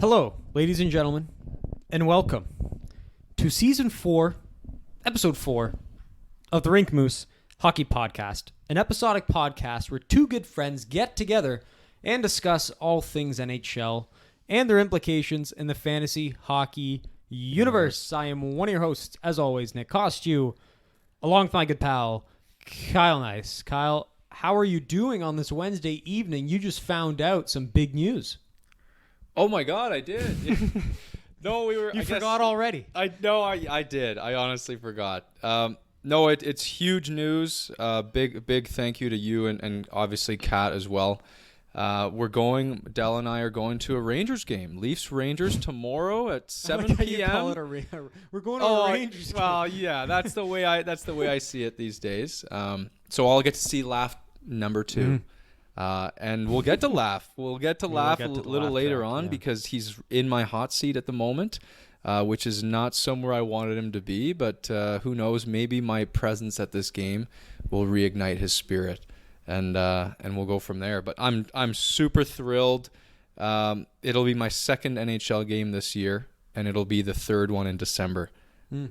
Hello, ladies and gentlemen, and welcome to Season 4, Episode 4 of the Rink Moose Hockey Podcast, an episodic podcast where two good friends get together and discuss all things NHL and their implications in the fantasy hockey universe. I am one of your hosts, as always, Nick Costu, along with my good pal, Kyle Nice. Kyle, how are you doing on this Wednesday evening? You just found out some big news. Oh my God, I did. No, we were. You forgot already. I did. I honestly forgot. No, it's huge news. Big thank you to you and obviously Kat as well. Dell and I are going to a Rangers game. Leafs-Rangers tomorrow at 7 p.m. We're going to a Rangers game. Well, yeah, that's the way I see it these days. So I'll get to see Laugh number 2. Mm-hmm. And we'll get to laugh. We'll get to laugh a little later on because he's in my hot seat at the moment, which is not somewhere I wanted him to be. But who knows? Maybe my presence at this game will reignite his spirit, and we'll go from there. But I'm super thrilled. It'll be my second NHL game this year, and it'll be the third one in December.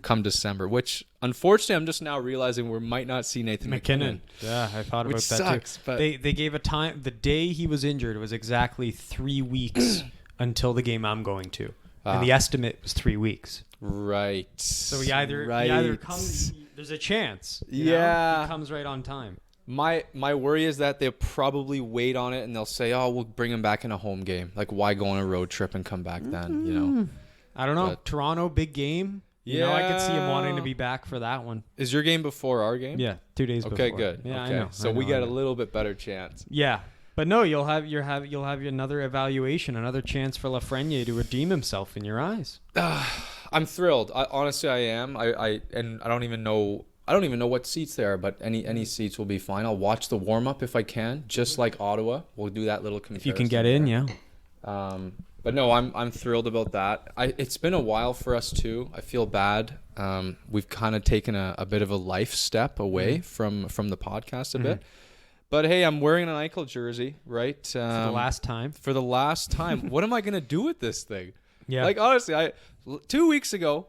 Come December, which unfortunately I'm just now realizing we might not see Nathan McKinnon. Yeah, I thought about that sucks, too. But they gave a time. The day he was injured was exactly 3 weeks until the game I'm going to, and the estimate was 3 weeks. Right. So he either comes. There's a chance. You know? He comes right on time. My worry is that they'll probably wait on it and they'll say, "Oh, we'll bring him back in a home game. Like, why go on a road trip and come back then?" You know. I don't know. Toronto, big game. You know, I could see him wanting to be back for that one. Is your game before our game? Yeah, 2 days before. Okay, good. Yeah, okay. I know. So we get a little bit better chance. Yeah, but no, you'll have another evaluation, another chance for Lafreniere to redeem himself in your eyes. I'm thrilled. Honestly, I am. I don't even know what seats there are, but any seats will be fine. I'll watch the warm up if I can, just like Ottawa. We'll do that little comparison. If you can get in, yeah. But no, I'm thrilled about that. It's been a while for us too. I feel bad. We've kind of taken a bit of a life step away from the podcast a bit. But hey, I'm wearing an Eichel jersey, right? For the last time. For the last time. What am I gonna do with this thing? Yeah. Like honestly, 3 weeks ago,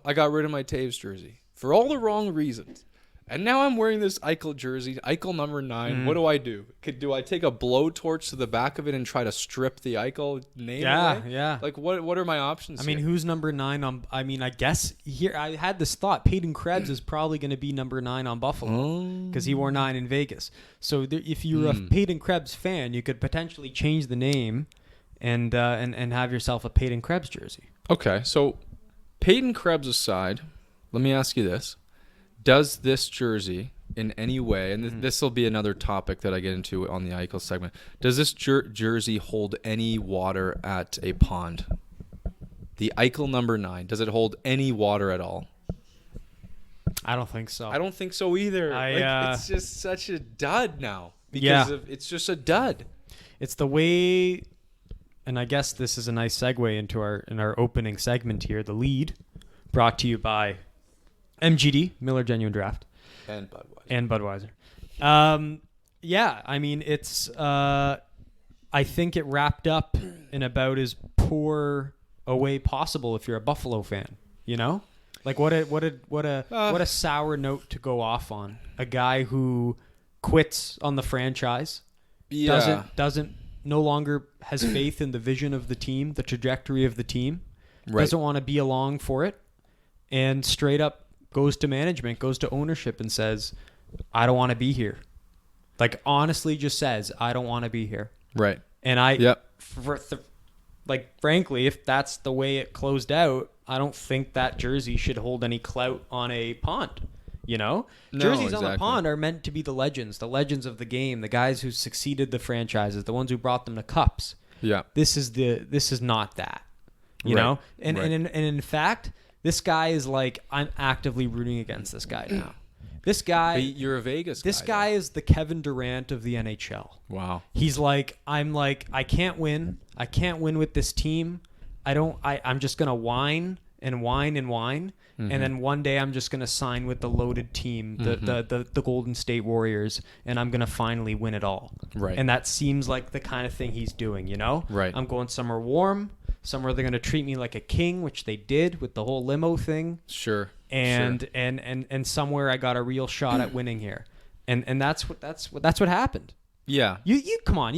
I got rid of my Taves jersey for all the wrong reasons. And now I'm wearing this Eichel jersey, Eichel number 9. What do? Do I take a blowtorch to the back of it and try to strip the Eichel name away? Yeah. Like, what are my options here? Who's number 9 on... I guess here I had this thought. Peyton Krebs is probably going to be number 9 on Buffalo because he wore 9 in Vegas. So if you're a Peyton Krebs fan, you could potentially change the name and have yourself a Peyton Krebs jersey. Okay, so Peyton Krebs aside, let me ask you this. Does this jersey in any way, and this will be another topic that I get into on the Eichel segment, does this jersey hold any water at a pond? The Eichel number 9, does it hold any water at all? I don't think so. I don't think so either. It's just such a dud now. It's just a dud. It's the way, and I guess this is a nice segue into our opening segment here, the lead, brought to you by MGD, Miller Genuine Draft. And Budweiser. It's I think it wrapped up in about as poor a way possible if you're a Buffalo fan, you know? Like what a sour note to go off on. A guy who quits on the franchise, doesn't no longer has faith in the vision of the team, the trajectory of the team, doesn't want to be along for it, and straight up goes to management, goes to ownership and says, I don't want to be here. Like, honestly just says, I don't want to be here. Right. And frankly, if that's the way it closed out, I don't think that jersey should hold any clout on a pond. You know? No, Jerseys exactly. on the pond are meant to be the legends of the game, the guys who succeeded the franchises, the ones who brought them to cups. Yeah. This is not that. You know? And in fact, this guy is like, I'm actively rooting against this guy now. This guy... But you're a Vegas guy. This guy is the Kevin Durant of the NHL. Wow. He's like, I can't win. I can't win with this team. I'm just going to whine and whine and whine. And then one day I'm just going to sign with the loaded team, the Golden State Warriors, and I'm going to finally win it all. Right. And that seems like the kind of thing he's doing, you know? Right. I'm going somewhere warm, somewhere they're going to treat me like a king, which they did with the whole limo thing. Sure. And somewhere I got a real shot at winning here. And that's what happened. Yeah. You come on.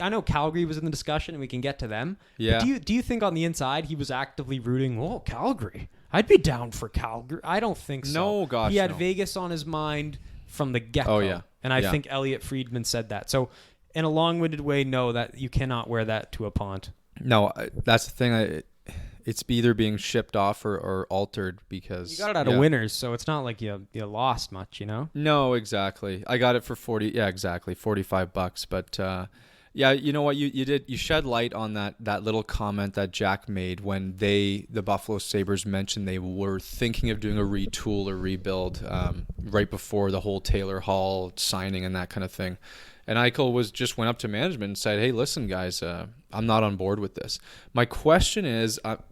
I know Calgary was in the discussion and we can get to them. Yeah. But do you think on the inside he was actively rooting, "Oh, Calgary. I'd be down for Calgary." I don't think so. No, gosh, he had no. Vegas on his mind from the get-go. Oh, yeah. And I think Elliot Friedman said that. So in a long-winded way, no, that you cannot wear that to a pond. No, that's the thing. It's either being shipped off or altered because... You got it out of Winners, so it's not like you lost much, you know? No, exactly. I got it for $45. But yeah, you know what? You shed light on that little comment that Jack made when the Buffalo Sabres mentioned they were thinking of doing a retool or rebuild right before the whole Taylor Hall signing and that kind of thing. And Eichel just went up to management and said, "Hey, listen, guys, I'm not on board with this." My question is, and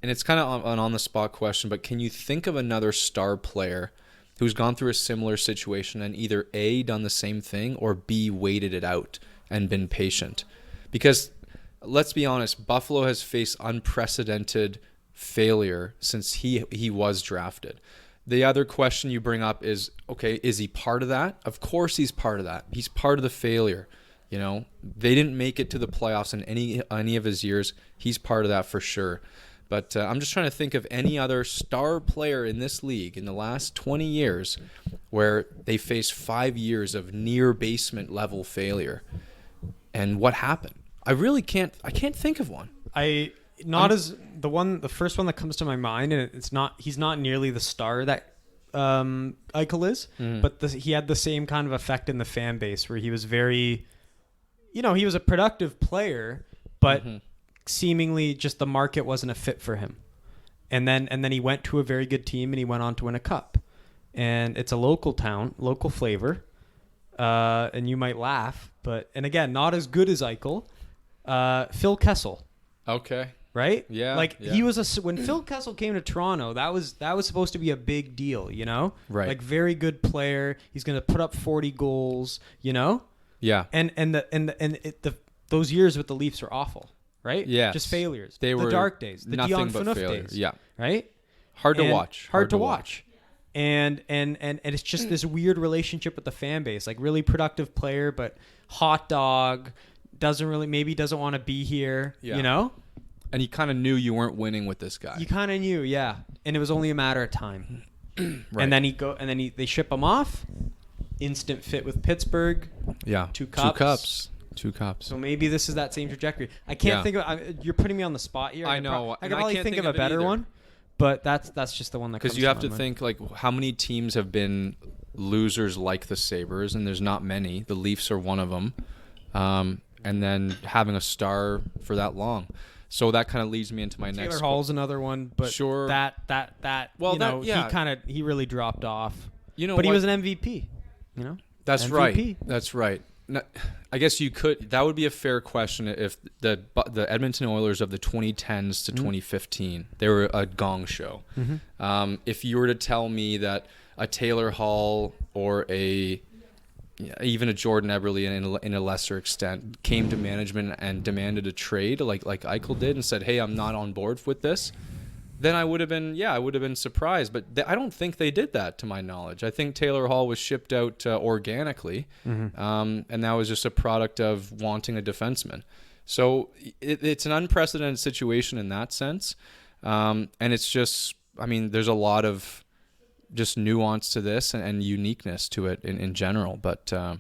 it's kind of an on-the-spot question, but can you think of another star player who's gone through a similar situation and either A, done the same thing, or B, waited it out and been patient? Because let's be honest, Buffalo has faced unprecedented failure since he was drafted. The other question you bring up is, okay, is he part of that? Of course he's part of that. He's part of the failure. You know, they didn't make it to the playoffs in any of his years. He's part of that for sure. But I'm just trying to think of any other star player in this league in the last 20 years where they faced 5 years of near basement level failure. And what happened? I can't think of one. The first one that comes to my mind, and he's not nearly the star that Eichel is, but he had the same kind of effect in the fan base where he was very, he was a productive player, but seemingly just the market wasn't a fit for him. And then he went to a very good team and he went on to win a cup. And it's a local town, local flavor. And you might laugh, and again, not as good as Eichel. Phil Kessel. Okay. Right? Yeah. He was when Phil Kessel came to Toronto, that was supposed to be a big deal, you know? Right. Like very good player. He's going to put up 40 goals, you know? Yeah. Those years with the Leafs were awful, right? Yeah. Just failures. They were the dark days, the nothing Dion but Phaneuf failure. days. Yeah. Right? Hard to watch. And it's just this weird relationship with the fan base, like really productive player, but hot dog, doesn't want to be here, you know? And you kind of knew you weren't winning with this guy. You kind of knew, yeah. And it was only a matter of time. Right. And then they ship him off. Instant fit with Pittsburgh. Yeah. Two cups. So maybe this is that same trajectory. I can't think of. You're putting me on the spot here. I know. I can probably think of a better one, but that's just the one that comes to because you have my to mind. think like how many teams have been losers like the Sabres, and there's not many. The Leafs are one of them. And then having a star for that long. So that kind of leads me into my next. Taylor Hall's another one, but sure. He really dropped off. But he was an MVP. You know. That's MVP. right. That's right. Now, I guess you could. That would be a fair question if the Edmonton Oilers of the 2010s to 2015, they were a gong show. If you were to tell me that a Taylor Hall or even a Jordan Eberle in a lesser extent came to management and demanded a trade like Eichel did and said, "Hey, I'm not on board with this," then I would have been surprised. But I don't think they did that, to my knowledge. I think Taylor Hall was shipped out organically, and that was just a product of wanting a defenseman. So it's an unprecedented situation in that sense, and it's just, there's a lot of just nuance to this and uniqueness to it in general. But so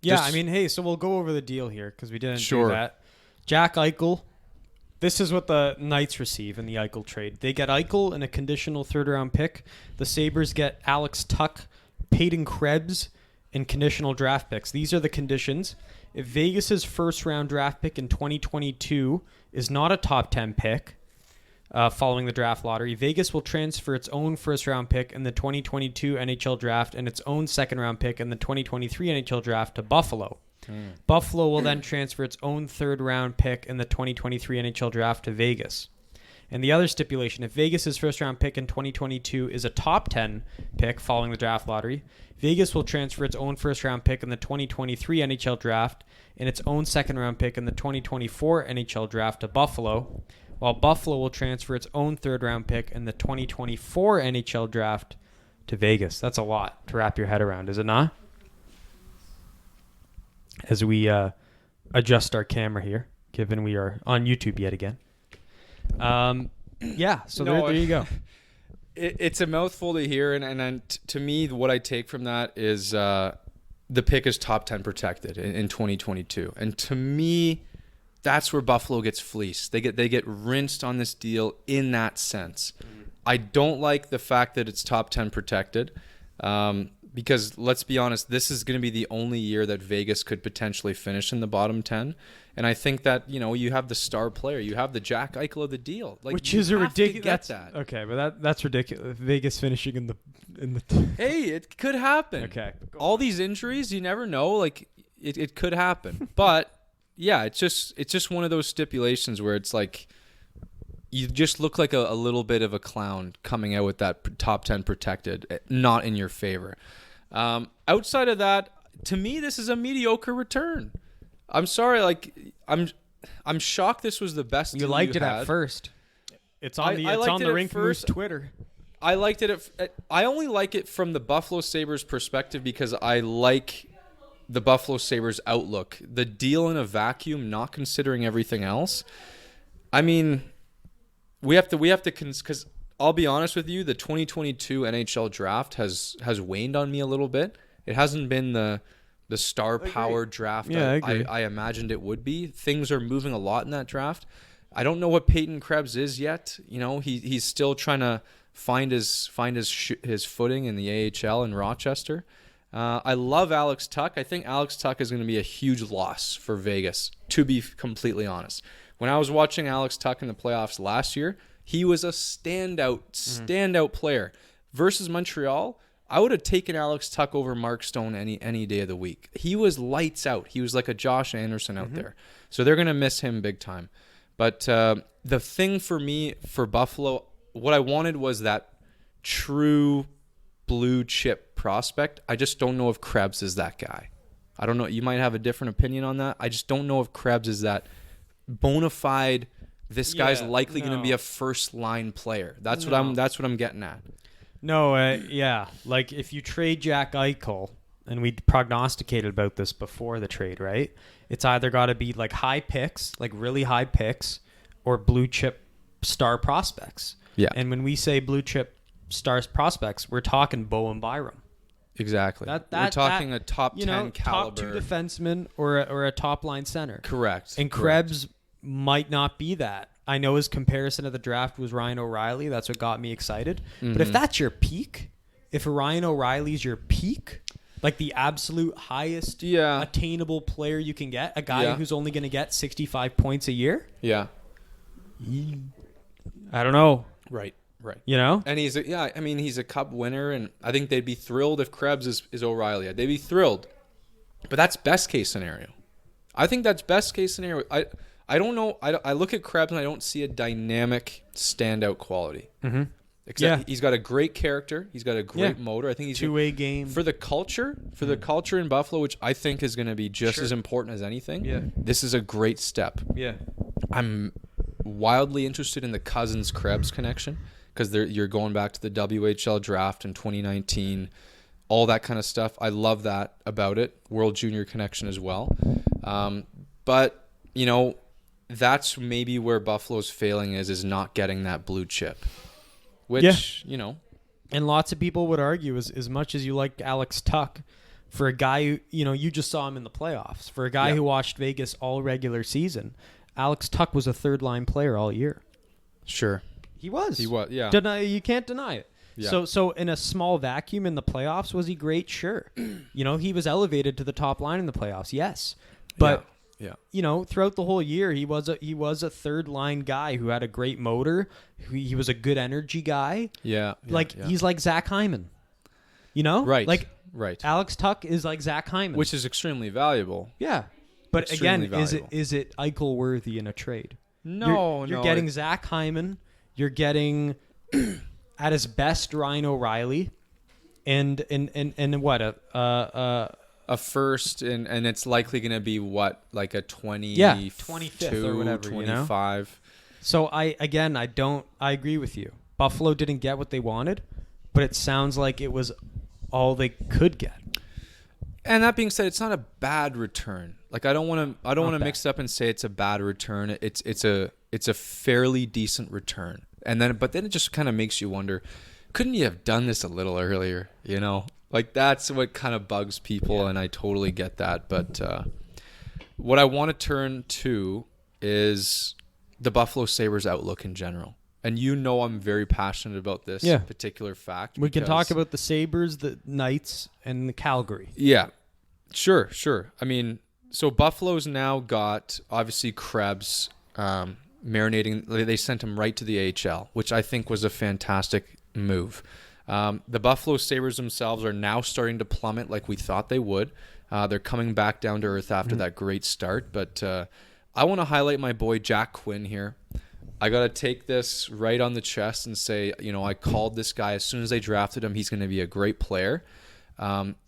we'll go over the deal here because we didn't do that. Jack Eichel. This is what the Knights receive in the Eichel trade. They get Eichel and a conditional third-round pick. The Sabres get Alex Tuch, Peyton Krebs, and conditional draft picks. These are the conditions. If Vegas's first-round draft pick in 2022 is not a top 10 pick, following the draft lottery, Vegas will transfer its own first-round pick in the 2022 NHL draft and its own second-round pick in the 2023 NHL draft to Buffalo. Buffalo will then transfer its own third-round pick in the 2023 NHL draft to Vegas. And the other stipulation, if Vegas's first-round pick in 2022 is a top 10 pick following the draft lottery, Vegas will transfer its own first-round pick in the 2023 NHL draft and its own second-round pick in the 2024 NHL draft to Buffalo, while Buffalo will transfer its own third-round pick in the 2024 NHL draft to Vegas. That's a lot to wrap your head around, is it not? As we adjust our camera here, given we are on YouTube yet again. Yeah, so there you go. It's a mouthful to hear, and to me, what I take from that is the pick is top 10 protected in 2022, and to me, that's where Buffalo gets fleeced. They get rinsed on this deal in that sense. I don't like the fact that it's top 10 protected, because let's be honest, this is going to be the only year that Vegas could potentially finish in the bottom 10. And I think that, you have the star player, you have the Jack Eichel of the deal, which is a ridiculous. That. Okay, but that's ridiculous. Vegas finishing in the. Hey, it could happen. Okay, all these injuries, you never know. Like it could happen, but yeah, it's just one of those stipulations where it's like you just look like a little bit of a clown coming out with that top 10 protected, not in your favor. Outside of that, to me, this is a mediocre return. I'm sorry, I'm shocked this was the best. You liked it at first. It's on the Rink Moose Twitter. I liked it. I only like it from the Buffalo Sabres perspective because I like the Buffalo Sabres outlook. The deal in a vacuum, not considering everything else. I mean, we have to because I'll be honest with you, the 2022 NHL draft has waned on me a little bit. It hasn't been the star power draft I imagined it would be. Things are moving a lot in that draft. I don't know what Peyton Krebs is yet. He's still trying to find his footing in the AHL in Rochester. I love Alex Tuch. I think Alex Tuch is going to be a huge loss for Vegas, to be completely honest. When I was watching Alex Tuch in the playoffs last year, he was a standout player. Versus Montreal, I would have taken Alex Tuch over Mark Stone any day of the week. He was lights out. He was like a Josh Anderson out there. So they're going to miss him big time. But the thing for me, for Buffalo, what I wanted was that true blue chip prospect. I just don't know if Krebs is that guy. I don't know. You might have a different opinion on that. I just don't know if Krebs is that bona fide. This guy's likely going to be a first line player. That's what I'm getting at. No, yeah. Like if you trade Jack Eichel, and we prognosticated about this before the trade, right? It's either got to be like high picks, like really high picks, or blue chip star prospects. Yeah. And when we say blue chip stars prospects, we're talking Bo and Byram. Exactly. We're talking a top 10 caliber. Top 2 defenseman or a top line center. Correct. And Krebs might not be that. I know his comparison of the draft was Ryan O'Reilly. That's what got me excited. But if that's your peak, if Ryan O'Reilly's your peak, like the absolute highest attainable player you can get, a guy who's only going to get 65 points a year? Yeah. I don't know. Right. And he's a cup winner, and I think they'd be thrilled if Krebs is O'Reilly. They'd be thrilled. But that's best case scenario. I think that's best case scenario. I don't know. I look at Krebs and I don't see a dynamic standout quality. Except he's got a great character. He's got a great motor. I think he's two-way game for the culture. For the culture in Buffalo, which I think is going to be just as important as anything. Yeah. This is a great step. Yeah. I'm wildly interested in the Cousins-Krebs connection because you're going back to the WHL draft in 2019, all that kind of stuff. I love that about it. World Junior connection as well. But that's maybe where Buffalo's failing is not getting that blue chip. Which, And lots of people would argue, as much as you like Alex Tuch, for a guy who, you just saw him in the playoffs. For a guy who watched Vegas all regular season, Alex Tuch was a third-line player all year. Sure. He was, yeah. You can't deny it. Yeah. So in a small vacuum in the playoffs, was he great? Sure. He was elevated to the top line in the playoffs, yes. But... Yeah. Throughout the whole year, he was a third line guy who had a great motor. He was a good energy guy. He's like Zach Hyman. Right. Right. Alex Tuch is like Zach Hyman, which is extremely valuable. Yeah. But extremely again, valuable. is it Eichel worthy in a trade? No, you're getting Zach Hyman You're getting at his best Ryan O'Reilly, and what a first, and it's likely going to be what, like a 25th or whatever, 25. You know? So I agree with you. Buffalo didn't get what they wanted, but it sounds like it was all they could get. And that being said, it's not a bad return. Like I don't want to mix it up and say it's a bad return. It's a fairly decent return. But then it just kind of makes you wonder, couldn't you have done this a little earlier? You know, like that's what kind of bugs people, and I totally get that. But what I want to turn to is the Buffalo Sabres outlook in general. And you know I'm very passionate about this particular fact. We can talk about the Sabres, the Knights, and the Calgary. Yeah, sure. I mean, so Buffalo's now got, obviously, Krebs marinating. They sent him right to the AHL, which I think was a fantastic move. The Buffalo Sabres themselves are now starting to plummet like we thought they would. They're coming back down to earth after that great start. But I want to highlight my boy Jack Quinn here. I got to take this right on the chest and say, you know, I called this guy as soon as they drafted him. He's going to be a great player.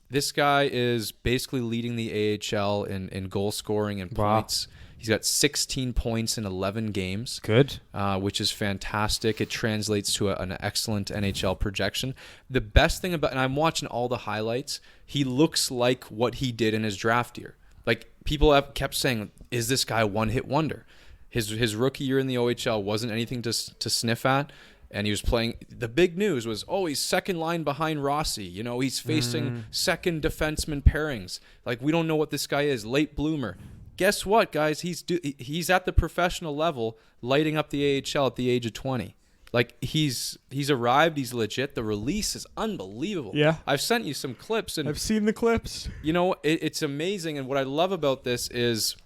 This guy is basically leading the AHL in goal scoring and points. He's got 16 points in 11 games. Good. Which is fantastic. It translates to an excellent NHL projection. The best thing about, and I'm watching all the highlights, he looks like what he did in his draft year. Like, people have kept saying, is this guy a one-hit wonder? His rookie year in the OHL wasn't anything to sniff at, and he was playing. The big news was, he's second line behind Rossi. You know, he's facing second defenseman pairings. Like, we don't know what this guy is, late bloomer. Guess what, guys? He's at the professional level, lighting up the AHL at the age of 20. Like, he's arrived. He's legit. The release is unbelievable. Yeah, I've sent you some clips, and I've seen the clips. You know, it's amazing. And what I love about this is,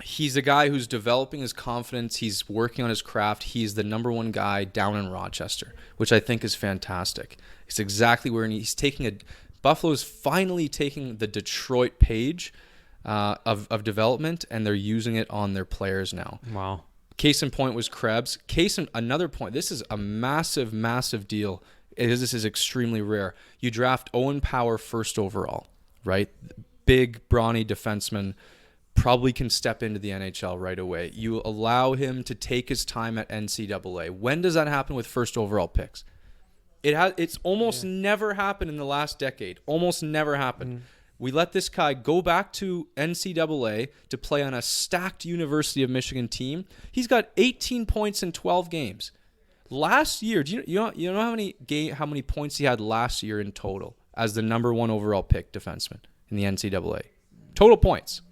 he's a guy who's developing his confidence. He's working on his craft. He's the number one guy down in Rochester, which I think is fantastic. It's exactly where he's taking Buffalo's finally taking the Detroit page of development, and they're using it on their players now. Wow. Case in point was Krebs. Another point. This is a massive, massive deal. This is extremely rare. You draft Owen Power first overall, right? Big, brawny defenseman. Probably can step into the NHL right away. You allow him to take his time at NCAA. When does that happen with first overall picks? It's almost never happened in the last decade. Almost never happened. We let this guy go back to NCAA to play on a stacked University of Michigan team. He's got 18 points in 12 games. Last year, do you know how many points he had last year in total as the number one overall pick defenseman in the NCAA? Total points.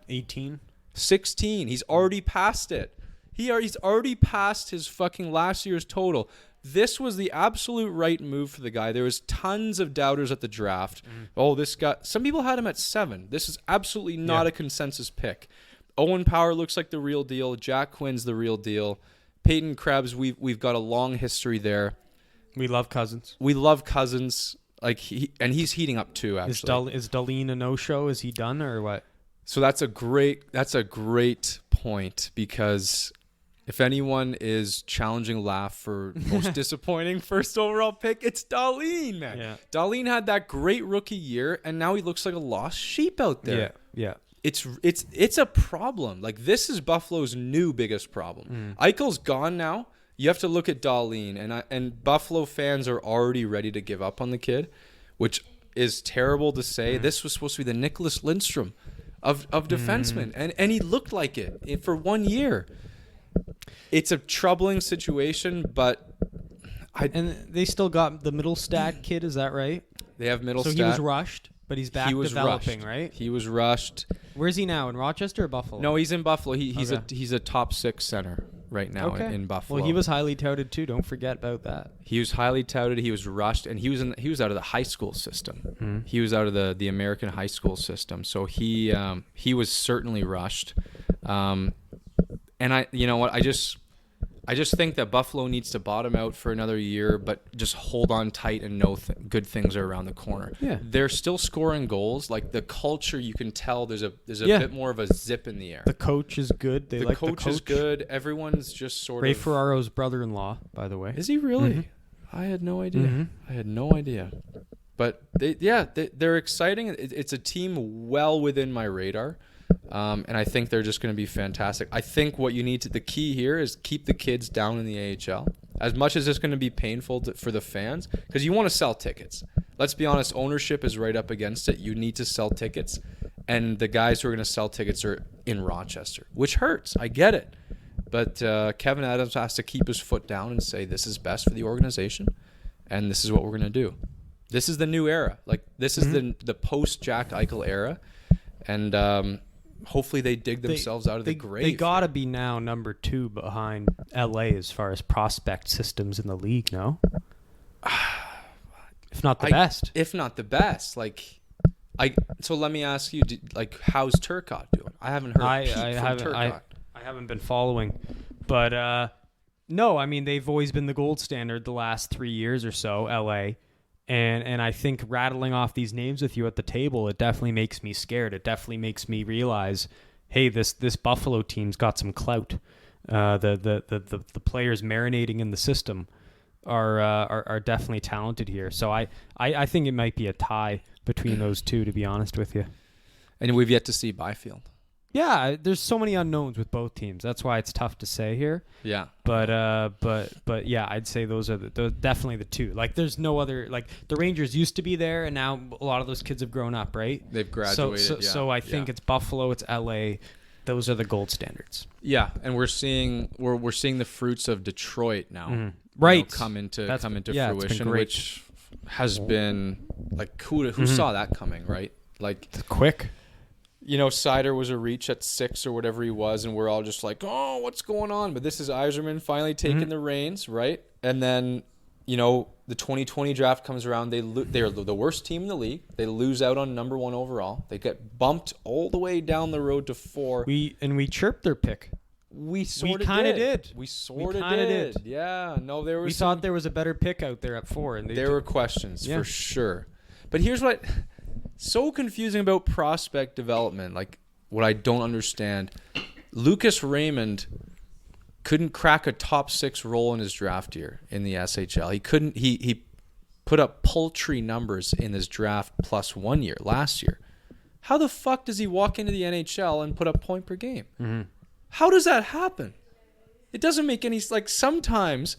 18? 16. He's already passed it. He's already passed his fucking last year's total. This was the absolute right move for the guy. There was tons of doubters at the draft. This guy. Some people had him at 7. This is absolutely not a consensus pick. Owen Power looks like the real deal. Jack Quinn's the real deal. Peyton Krebs, we've got a long history there. We love Cousins. Like he's heating up too. Actually, is Dahlin a no-show? Is he done or what? So that's a great point, because if anyone is challenging Laf for most disappointing first overall pick, it's Dahlin, man. Yeah. Dahlin had that great rookie year, and now he looks like a lost sheep out there. Yeah. It's a problem. Like, this is Buffalo's new biggest problem. Eichel's gone now. You have to look at Dahlin, and Buffalo fans are already ready to give up on the kid, which is terrible to say. This was supposed to be the Nicholas Lindstrom of defensemen, and he looked like it for 1 year. It's a troubling situation, but and they still got the Middlestat kid, is that right? They have Middlestat. So he was rushed, but he's back developing, rushed. Right? He was rushed. Where's he now? In Rochester or Buffalo? No, he's in Buffalo. He's a top 6 center right now in Buffalo. Well, he was highly touted too. Don't forget about that. He was highly touted. He was rushed, and he was out of the high school system. He was out of the American high school system. So he was certainly rushed. And you know what? I just think that Buffalo needs to bottom out for another year, but just hold on tight and know good things are around the corner. Yeah. They're still scoring goals. Like the culture, you can tell there's a bit more of a zip in the air. The coach is good. The coach is good. Everyone's just sort Ray of. Ferraro's brother-in-law, by the way. Is he really? Mm-hmm. I had no idea. I had no idea. But they're exciting. It's a team well within my radar. And I think they're just going to be fantastic. I think what you need the key here is keep the kids down in the AHL. As much as it's going to be painful for the fans, because you want to sell tickets. Let's be honest, ownership is right up against it. You need to sell tickets. And the guys who are going to sell tickets are in Rochester, which hurts. I get it. But Kevin Adams has to keep his foot down and say this is best for the organization, and this is what we're going to do. This is the new era. Like this is the post-Jack Eichel era. And hopefully they dig themselves out of the grave. They got to be now number 2 behind LA as far as prospect systems in the league, no? If not the best. If not the best. So let me ask you, how's Turcotte doing? I haven't heard from Turcotte. I haven't been following. But no, I mean, they've always been the gold standard the last 3 years or so, LA. And I think rattling off these names with you at the table, it definitely makes me scared. It definitely makes me realize, hey, this Buffalo team's got some clout. The players marinating in the system are definitely talented here. So I think it might be a tie between those two, to be honest with you. And we've yet to see Byfield. Yeah, there's so many unknowns with both teams. That's why it's tough to say here. Yeah. But yeah, I'd say those are definitely the two. Like, there's no other. Like, the Rangers used to be there, and now a lot of those kids have grown up, right? They've graduated. So I think it's Buffalo, it's LA. Those are the gold standards. Yeah, and we're seeing the fruits of Detroit now. Right. Come into fruition, which has been like who saw that coming, right? Like it's quick. Sider was a reach at 6 or whatever he was, and we're all just like, oh, what's going on? But this is Yzerman finally taking the reins, right? And then, the 2020 draft comes around. They're the worst team in the league. They lose out on number 1 overall. They get bumped all the way down the road to 4. We chirped their pick. We sort of did. We sort of did. Yeah. No, we thought there was a better pick out there at 4. And there were questions for sure. But here's what... so confusing about prospect development, like what I don't understand. Lucas Raymond couldn't crack a top 6 role in his draft year in the SHL. He couldn't. He put up paltry numbers in his draft plus 1 year last year. How the fuck does he walk into the NHL and put up point per game? Mm-hmm. How does that happen? It doesn't make any sometimes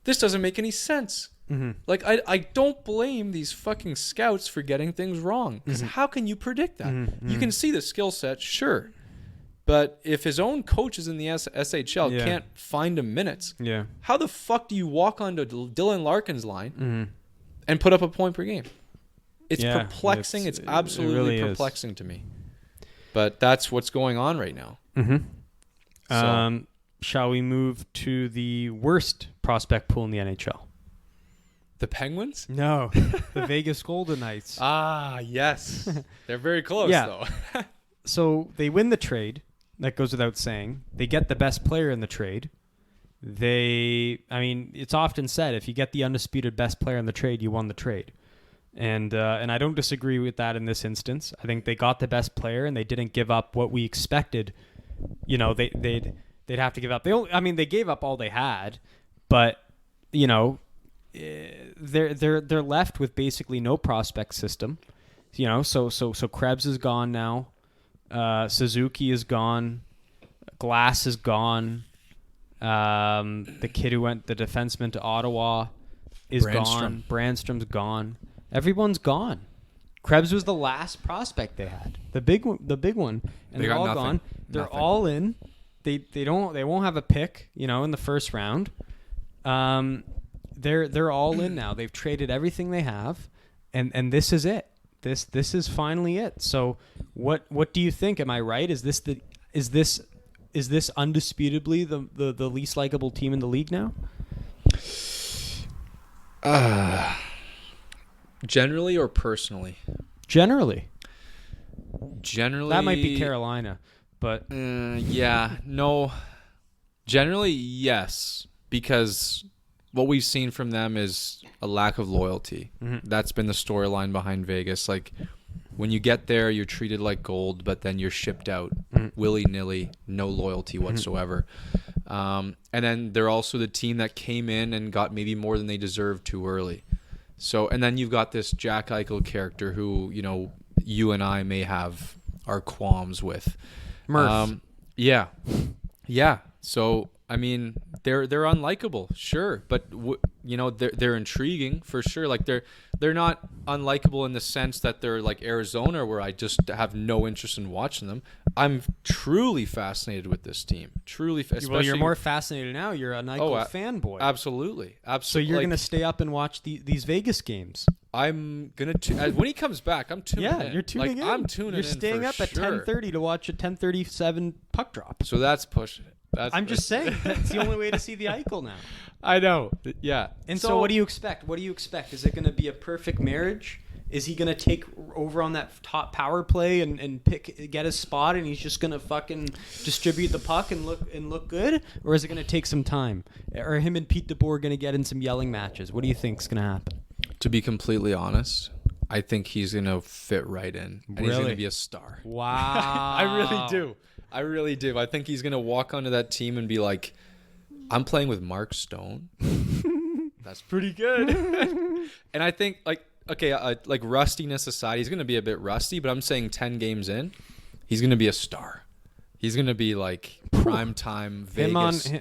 this doesn't make any sense. Mm-hmm. Like, I don't blame these fucking scouts for getting things wrong. Because how can you predict that? Mm-hmm. You can see the skill set, sure. But if his own coaches in the SHL can't find him minutes, how the fuck do you walk onto Dylan Larkin's line and put up a point per game? It's perplexing. It's absolutely really perplexing to me. But that's what's going on right now. Mm-hmm. So, shall we move to the worst prospect pool in the NHL? The Penguins? No, the Vegas Golden Knights. Ah, yes. They're very close, though. So they win the trade. That goes without saying. They get the best player in the trade. It's often said, if you get the undisputed best player in the trade, you won the trade. And I don't disagree with that in this instance. I think they got the best player, and they didn't give up what we expected. They'd have to give up. They gave up all they had, but they're left with basically no prospect system, so Krebs is gone now, Suzuki is gone, Glass is gone, the kid who went the defenseman to Ottawa is gone, Brandstrom's gone, everyone's gone. Krebs was the last prospect they had, the big one, and they're all gone. They're all in. They won't have a pick, in the first round. They're all in now. They've traded everything they have, and this is it. This is finally it. So what do you think? Am I right? Is this undisputably the least likable team in the league now? Generally or personally? Generally. Generally. That might be Carolina, but no. Generally, yes, because what we've seen from them is a lack of loyalty. That's been the storyline behind Vegas. Like, when you get there, you're treated like gold, but then you're shipped out willy-nilly, no loyalty whatsoever. And then they're also the team that came in and got maybe more than they deserved too early. So, and then you've got this Jack Eichel character who, you know, you and I may have our qualms with. Murph. Yeah. So, I mean, they're unlikable, sure, but you know, they're intriguing for sure. Like they're not unlikable in the sense that they're like Arizona, where I just have no interest in watching them. I'm truly fascinated with this team. Well, you're more fascinated now. You're an Eichel fanboy. Absolutely. So you're gonna stay up and watch these Vegas games. I'm gonna when he comes back. I'm tuning in. Yeah, you're tuning in. I'm tuning in. You're staying up at 10:30 to watch a 10:37 puck drop. So that's pushing it. I'm just saying that's the only way to see the Eichel now. I know. Yeah. And so what do you expect? Is it going to be a perfect marriage? Is he going to take over on that top power play and get his spot, and he's just going to fucking distribute the puck and look good? Or is it going to take some time? Or him and Pete DeBoer going to get in some yelling matches? What do you think is going to happen? To be completely honest, I think he's going to fit right in. And he's going to be a star. Wow. I really do. I think he's going to walk onto that team and be like, I'm playing with Mark Stone. That's pretty good. And I think, like, okay, like rustiness aside, he's going to be a bit rusty, but I'm saying 10 games in, he's going to be a star. He's going to be like primetime Vegas.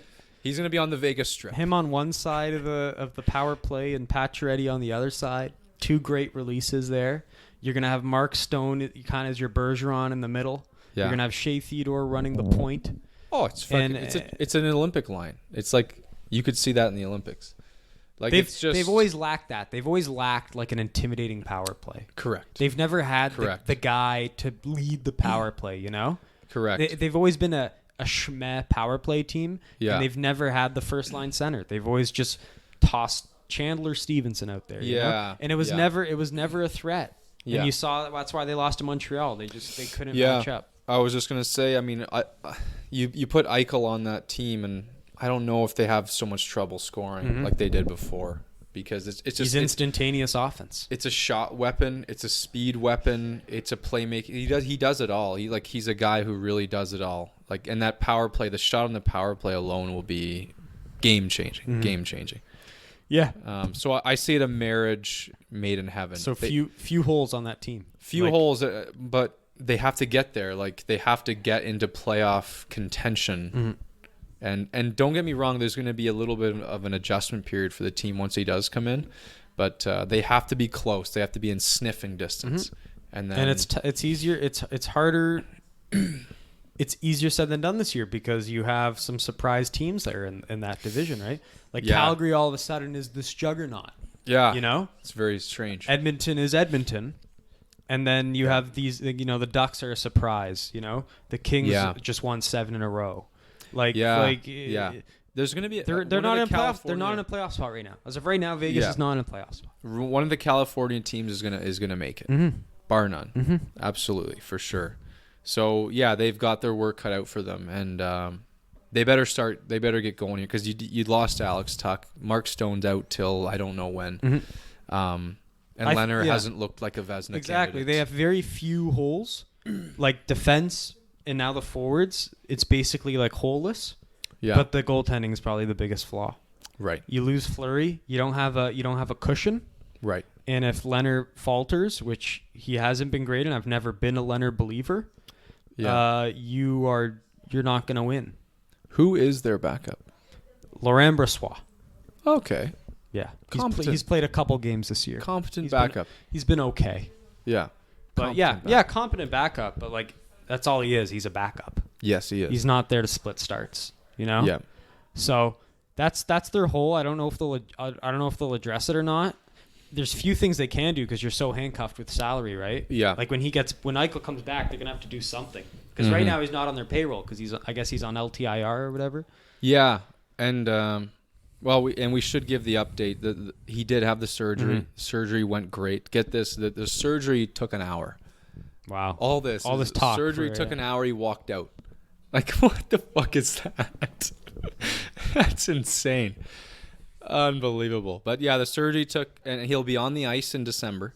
He's going to be on the Vegas Strip. Him on one side of the power play and Pacioretty on the other side. Two great releases there. You're going to have Mark Stone kind of as your Bergeron in the middle. Yeah. You're going to have Shea Theodore running the point. Oh, it's fucking, it's an Olympic line. It's like you could see that in the Olympics. Like they've always lacked that. They've always lacked like an intimidating power play. Correct. They've never had the guy to lead the power play, you know? Correct. They've always been a schmeh power play team. Yeah. And they've never had the first line center. They've always just tossed Chandler Stevenson out there. You know? And it was never a threat. Yeah. And you saw that's why they lost to Montreal. They couldn't match up. I was just gonna say. I mean, you put Eichel on that team, and I don't know if they have so much trouble scoring like they did before, because it's just he's instantaneous offense. It's a shot weapon. It's a speed weapon. It's a playmaker. He does it all. He's a guy who really does it all. Like, and that power play, the shot on the power play alone will be game changing. Game changing. Yeah. So I see it a marriage made in heaven. So few holes on that team. Few holes, but they have to get there. Like, they have to get into playoff contention. And don't get me wrong, there's going to be a little bit of an adjustment period for the team once he does come in, but they have to be close. They have to be in sniffing distance. And it's easier. It's harder. It's easier said than done this year because you have some surprise teams there in that division, right? Like Calgary all of a sudden is this juggernaut. Yeah. You know? It's very strange. Edmonton is Edmonton. And then you have these, you know, the Ducks are a surprise, you know? The Kings just won 7 in a row. There's going to be they're not in playoffs. They're not in a playoff spot right now. As of right now, Vegas is not in a playoff spot. One of the California teams is gonna make it, bar none. Absolutely, for sure. So yeah, they've got their work cut out for them, and they better start. They better get going here because you lost Alex Tuck. Mark Stone's out till I don't know when. And Leonard hasn't looked like a Vezina Exactly. candidate. They have very few holes, like defense. And now the forwards, it's basically like holeless. Yeah. But the goaltending is probably the biggest flaw. Right. You lose Fleury, you don't have a cushion. Right. And if Leonard falters, which he hasn't been great, and I've never been a Leonard believer, you're not going to win. Who is their backup? Laurent Brossoit. Okay. Yeah. He's played a couple games this year. Competent backup. He's been okay. Yeah. But competent backup, but like that's all he is. He's a backup. Yes, he is. He's not there to split starts, you know? Yeah. So that's their hole. I don't know if they'll address it or not. There's few things they can do because you're so handcuffed with salary, right? Yeah. Like when Eichel comes back, they're gonna have to do something because right now he's not on their payroll because I guess he's on LTIR or whatever. Yeah, and we should give the update. He did have the surgery. Surgery went great. Get this, the surgery took an hour. Wow. All this talk. Surgery took an hour. He walked out. Like, what the fuck is that? That's insane. Unbelievable. But yeah, the surgery took, and he'll be on the ice in December.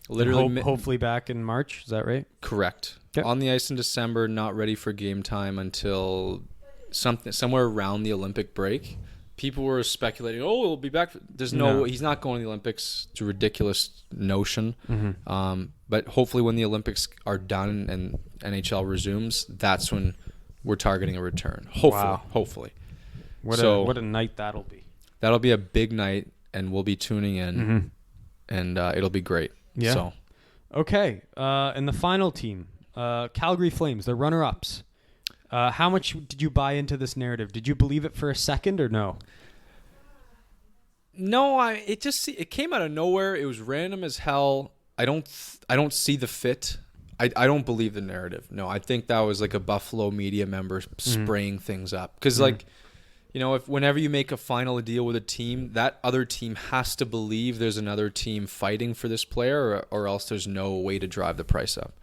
Literally, hopefully back in March. Is that right? Correct. Okay. On the ice in December, not ready for game time until somewhere around the Olympic break. People were speculating, oh, he'll be back. He's not going to the Olympics. It's a ridiculous notion. Mm-hmm. But hopefully when the Olympics are done and NHL resumes, that's when we're targeting a return. Hopefully. What a night that'll be. That'll be a big night, and we'll be tuning in, and it'll be great. Yeah. So. Okay. And the final team, Calgary Flames, the runner-ups. How much did you buy into this narrative? Did you believe it for a second or no? No, it came out of nowhere. It was random as hell. I don't see the fit. I don't believe the narrative. No, I think that was like a Buffalo media member spraying things up. Because if whenever you make a final deal with a team, that other team has to believe there's another team fighting for this player, or else there's no way to drive the price up.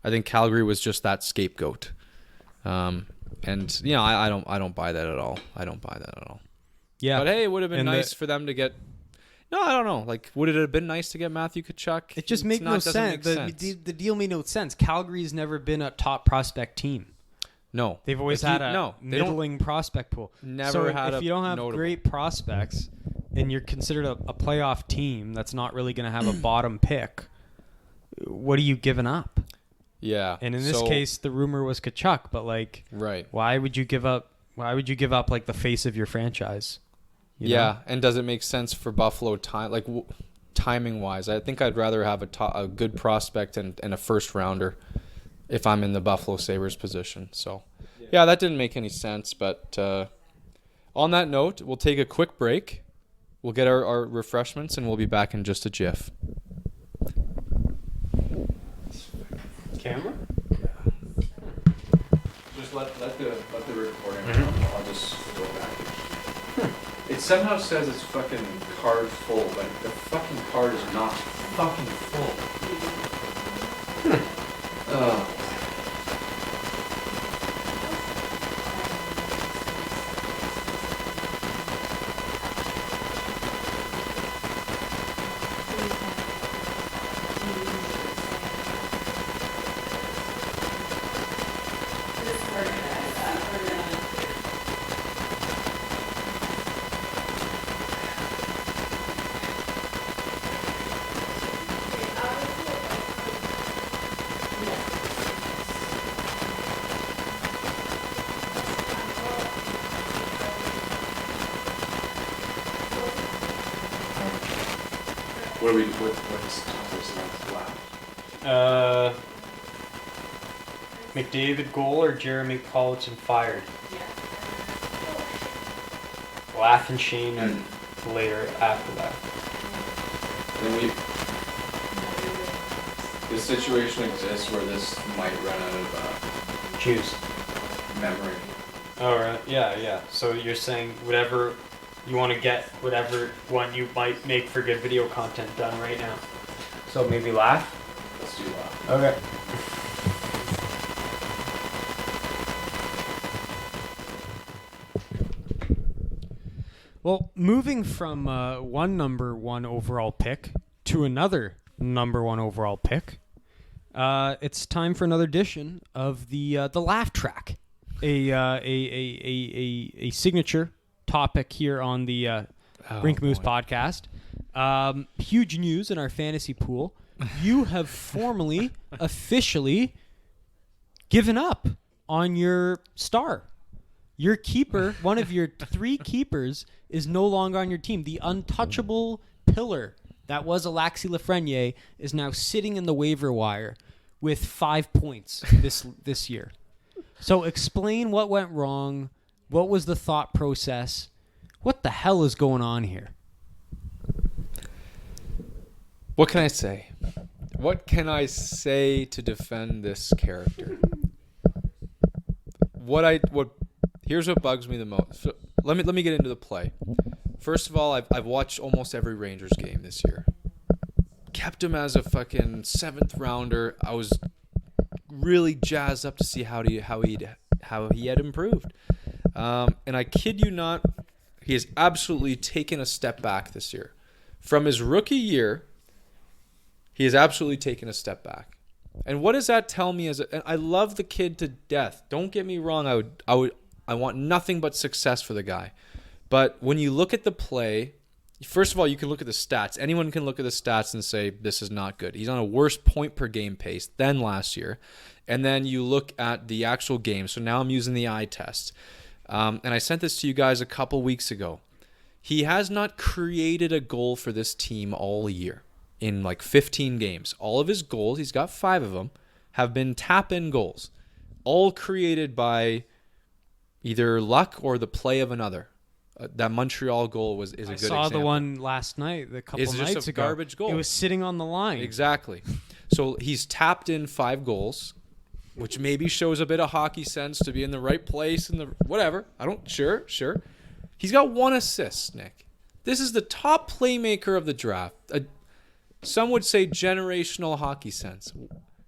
I think Calgary was just that scapegoat. I don't buy that at all. Yeah. But hey, it would have been nice for them to get. No, I don't know. Like, would it have been nice to get Matthew Tkachuk? It just makes no sense. The deal made no sense. Calgary's never been a top prospect team. No, they've always had a middling prospect pool. If you don't have great prospects and you're considered a playoff team that's not really going to have a bottom pick, what are you giving up? Yeah. And in this case, the rumor was Tkachuk, but right. Why would you give up? Why would you give up like the face of your franchise? You know? And does it make sense for Buffalo timing wise? I think I'd rather have a good prospect and a first rounder if I'm in the Buffalo Sabres position. So, yeah, that didn't make any sense. But on that note, we'll take a quick break. We'll get our refreshments, and we'll be back in just a jiff. Camera? Yeah. Just let the recording run. I'll just go back. It somehow says it's fucking card full, but the fucking card is not fucking full. What's left? McDavid goal or Jeremy Colliton fired? Laugh and Shane and later after that. Then this situation exists where this might run out of juice. Memory. Oh, right. Yeah. So you're saying whatever you want to get, whatever one you might make for good video content done right now. So maybe laugh? Let's do laugh. Okay. Well, moving from one number one overall pick to another number one overall pick, it's time for another edition of the laugh track, a signature topic here on the Rink Moose podcast. Huge news in our fantasy pool. You have formally, officially given up on your star. Your keeper, one of your three keepers, is no longer on your team. The untouchable pillar that was Alexis Lafreniere is now sitting in the waiver wire with 5 points this year. So explain what went wrong. What was the thought process? What the hell is going on here? What can I say? What can I say to defend this character? Here's what bugs me the most. So let me get into the play. First of all, I've watched almost every Rangers game this year. Kept him as a fucking 7th rounder. I was really jazzed up to see how he had improved. And I kid you not, He has absolutely taken a step back this year. From his rookie year, he has absolutely taken a step back. And what does that tell me? And I love the kid to death. Don't get me wrong. I want nothing but success for the guy. But when you look at the play, first of all, you can look at the stats. Anyone can look at the stats and say, this is not good. He's on a worse point per game pace than last year. And then you look at the actual game. So now I'm using the eye test. And I sent this to you guys a couple weeks ago. He has not created a goal for this team all year in like 15 games. All of his goals, he's got 5 of them, have been tap-in goals. All created by either luck or the play of another. That Montreal goal is a good example. I saw the one last night, a couple nights ago. It's just a garbage goal. It was sitting on the line. Exactly. So he's tapped in 5 goals, which maybe shows a bit of hockey sense to be in the right place and the whatever. Sure. He's got 1 assist, Nick. This is the top playmaker of the draft. Some would say generational hockey sense.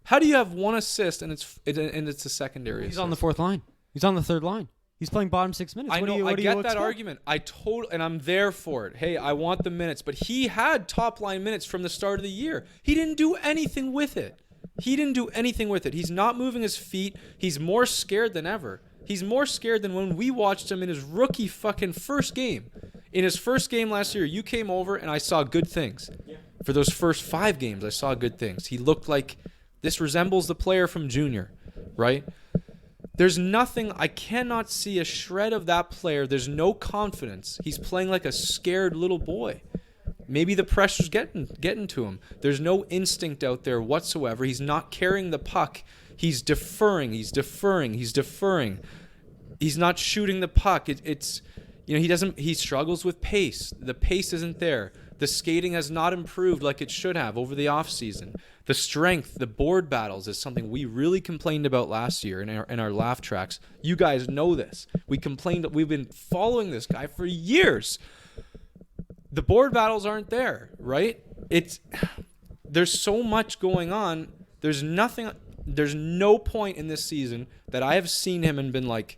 How do you have 1 assist and it's a secondary assist? He's on the 4th line. He's on the 3rd line. He's playing bottom 6 minutes. I get that argument. And I'm there for it. Hey, I want the minutes. But he had top line minutes from the start of the year. He didn't do anything with it. He's not moving his feet. He's more scared than ever. He's more scared than when we watched him in his rookie fucking first game. In his first game last year, you came over and I saw good things. Yeah. For those first 5 games, I saw good things. He looked like this resembles the player from junior, right? There's nothing, I cannot see a shred of that player. There's no confidence. He's playing like a scared little boy. Maybe the pressure's getting to him. There's no instinct out there whatsoever. He's not carrying the puck. He's deferring. He's not shooting the puck. He struggles with pace. The pace isn't there. The skating has not improved like it should have over the offseason. The strength, the board battles is something we really complained about last year in our laugh tracks. You guys know this. We've been following this guy for years. The board battles aren't there, right? There's so much going on. There's no point in this season that I have seen him and been like,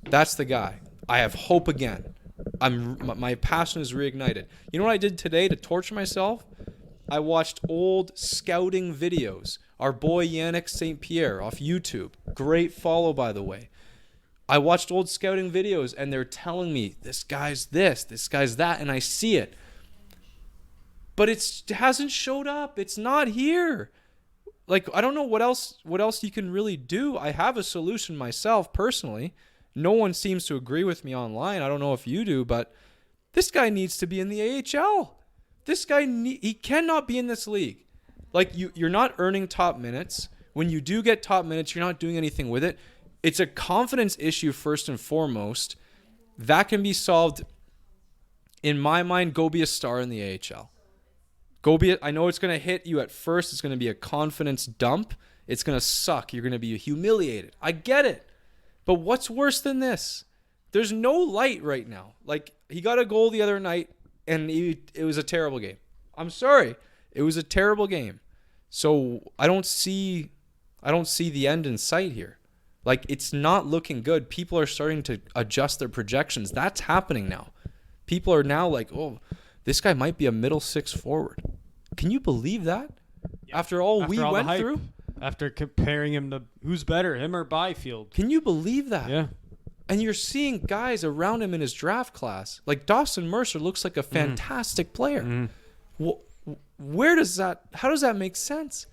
that's the guy. I have hope again. My passion is reignited. You know what I did today to torture myself? I watched old scouting videos. Our boy Yannick St. Pierre off YouTube. Great follow, by the way. I watched old scouting videos and they're telling me this guy's this guy's that, and I see it. But it hasn't showed up. It's not here. Like, I don't know what else you can really do. I have a solution myself personally. No one seems to agree with me online. I don't know if you do, but this guy needs to be in the AHL. This guy, he cannot be in this league. Like, you're not earning top minutes. When you do get top minutes, you're not doing anything with it. It's a confidence issue first and foremost. That can be solved, in my mind. Go be a star in the AHL. I know it's going to hit you at first. It's going to be a confidence dump. It's going to suck. You're going to be humiliated. I get it. But what's worse than this? There's no light right now. Like, he got a goal the other night, and it was a terrible game. I'm sorry. It was a terrible game. So I don't see the end in sight here. Like, it's not looking good. People are starting to adjust their projections. That's happening now. People are now like, oh, this guy might be a middle 6 forward. Can you believe that? Yeah. After all we went through? After comparing him to who's better, him or Byfield. Can you believe that? Yeah. And you're seeing guys around him in his draft class. Like, Dawson Mercer looks like a fantastic player. Well, how does that make sense?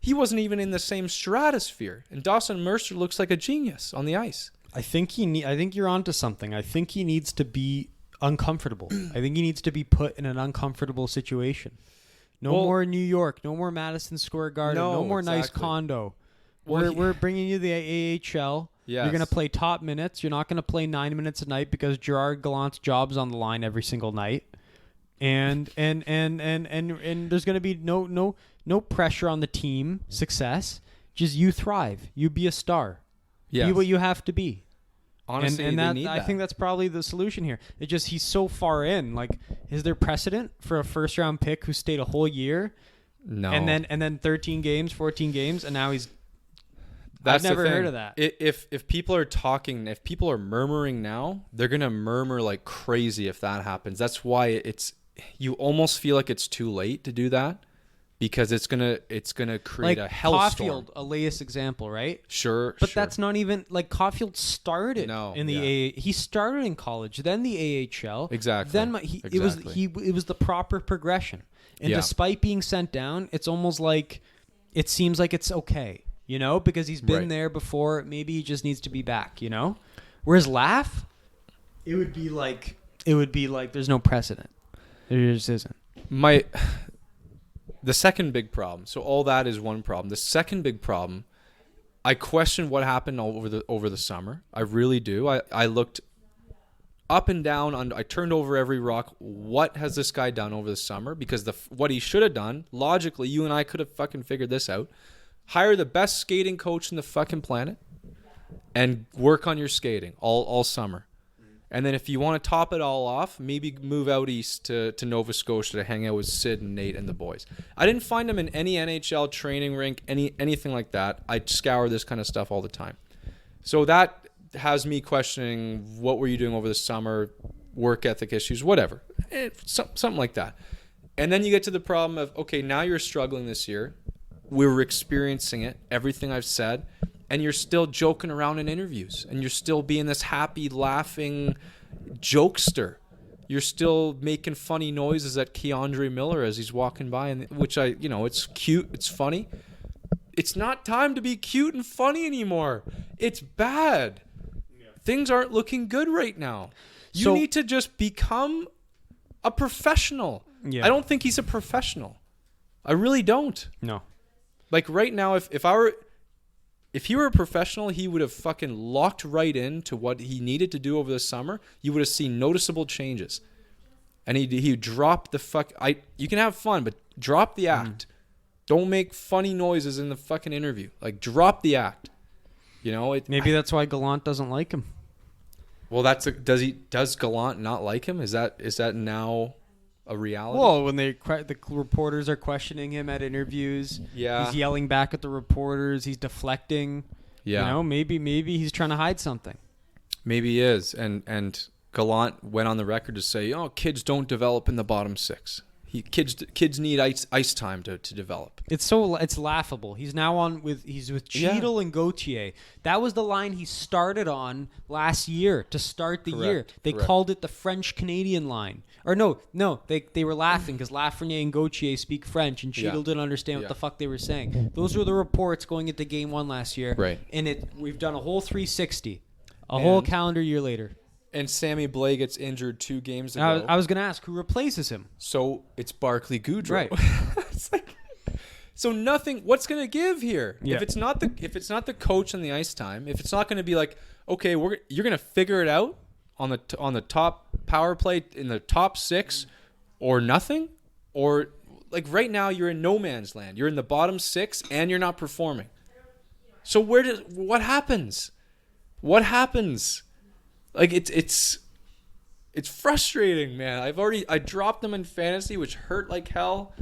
He wasn't even in the same stratosphere. And Dawson Mercer looks like a genius on the ice. I think you're onto something. I think he needs to be uncomfortable. I think he needs to be put in an uncomfortable situation. No more New York. No more Madison Square Garden. No more nice condo. We're bringing you the AHL. Yes. You're going to play top minutes. You're not going to play 9 minutes a night because Gerard Gallant's job's on the line every single night. And there's going to be no pressure on the team success. Just you thrive. You be a star. Yes. Be what you have to be. Honestly, I think that's probably the solution here. It just, he's so far in. Like, is there precedent for a first round pick who stayed a whole year? No. And then 13 games, 14 games, and now he's I've never heard of that. If people are talking, if people are murmuring now, they're gonna murmur like crazy if that happens. That's why you almost feel like it's too late to do that, because it's gonna create a hellstorm. Caulfield, a latest example, right? Sure, but that's not even like Caulfield started in the he started in college, then the AHL, exactly. Then it was the proper progression, and despite being sent down, it's almost like it seems like it's okay, you know, because he's been there before. Maybe he just needs to be back, you know. Whereas Laf, it would be like there's no precedent. There just isn't. The second big problem. So all that is one problem. The second big problem, I question what happened over the summer. I really do. I looked up and down. I turned over every rock. What has this guy done over the summer? Because what he should have done, logically, you and I could have fucking figured this out. Hire the best skating coach in the fucking planet and work on your skating all summer. And then if you want to top it all off, maybe move out east to Nova Scotia to hang out with Sid and Nate and the boys. I didn't find him in any NHL training rink, anything like that. I scour this kind of stuff all the time. So that has me questioning, what were you doing over the summer, work ethic issues, whatever. Something like that. And then you get to the problem of, okay, now you're struggling this year. We were experiencing it, everything I've said. And you're still joking around in interviews, and you're still being this happy, laughing jokester. You're still making funny noises at Keandre Miller as he's walking by, and which it's cute, it's funny. It's not time to be cute and funny anymore. It's bad. Yeah. Things aren't looking good right now. You need to just become a professional. Yeah. I don't think he's a professional. I really don't. No. Like right now, if he were a professional, he would have fucking locked right into what he needed to do over the summer. You would have seen noticeable changes. And he dropped the fuck... You can have fun, but drop the act. Don't make funny noises in the fucking interview. Like, drop the act. You know? Maybe that's why Gallant doesn't like him. Well, does Gallant not like him? Is that now a reality? Well, when the reporters are questioning him at interviews, he's yelling back at the reporters, he's deflecting. Yeah. You know, maybe he's trying to hide something. Maybe he is. And Gallant went on the record to say, kids don't develop in the bottom six. Kids need ice time to develop. It's laughable. He's now with Cheadle and Gauthier. That was the line he started on last year to start the year. They called it the French Canadian line. Or no, they were laughing because Lafreniere and Gauthier speak French, and Cheadle didn't understand what the fuck they were saying. Those were the reports going into Game 1 last year. Right. And we've done a whole 360, whole calendar year later. And Sammy Blais gets injured 2 games ago. I was going to ask, who replaces him? So it's Barclay Goodrow. Right. It's like, so nothing. What's going to give here? Yeah. If it's not the coach on the ice time, if it's not going to be like, okay, you're going to figure it out on the top power play in the top 6, or nothing, or like right now you're in no man's land. You're in the bottom 6 and you're not performing. So what happens? What happens? Like it's frustrating, man. I dropped them in fantasy, which hurt like hell,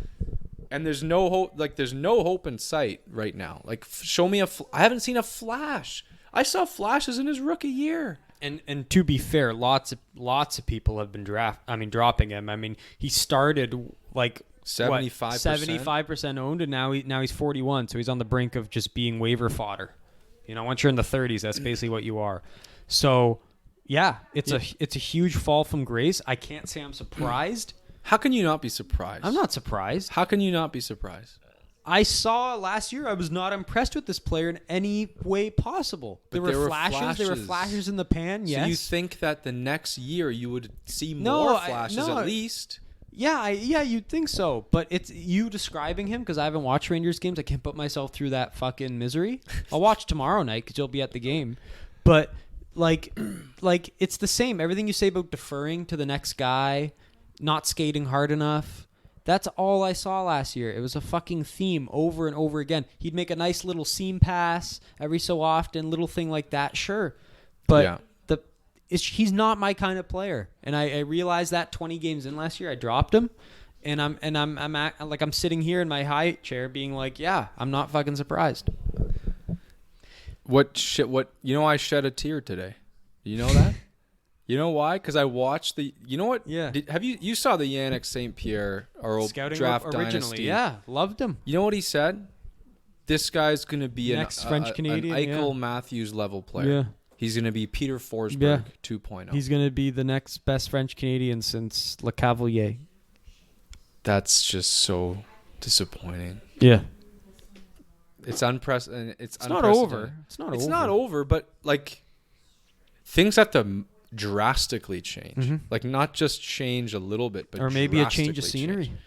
and there's no hope. Like there's no hope in sight right now. Like show me I haven't seen a flash. I saw flashes in his rookie year. And to be fair, lots of people have been dropping him. I mean, he started like 75% owned, and now he's 41, so he's on the brink of just being waiver fodder. You know, once you're in the 30s, that's basically what you are. So. Yeah, it's a huge fall from grace. I can't say I'm surprised. How can you not be surprised? I'm not surprised. How can you not be surprised? I saw last year I was not impressed with this player in any way possible. There were flashes. There were flashes in the pan, yes. So you think that the next year you would see more flashes at least? Yeah, you'd think so. But it's you describing him, because I haven't watched Rangers games. I can't put myself through that fucking misery. I'll watch tomorrow night because you'll be at the game. But... Like it's the same. Everything you say about deferring to the next guy, not skating hard enough, that's all I saw last year. It was a fucking theme over and over again. He'd make a nice little seam pass every so often, little thing like that, sure. But he's not my kind of player. And I realized that 20 games in last year, I dropped him. And I'm sitting here in my high chair being like, yeah, I'm not fucking surprised. What shit? What? You know, I shed a tear today. You know that? You know why? Because I watched the. You know what? Yeah. Have you saw the Yannick St. Pierre or Scouting draft originally? dynasty? Yeah, loved him. You know what he said? This guy's gonna be Next French Canadian, an Eichel Matthews level player. Yeah. He's gonna be Peter Forsberg 2.0. He's gonna be the next best French Canadian since Le Cavalier. That's just so disappointing. Yeah. It's unprecedented. It's not over. It's not over, but like things have to drastically change. Mm-hmm. Like not just change a little bit, but or maybe a change of scenery. Change.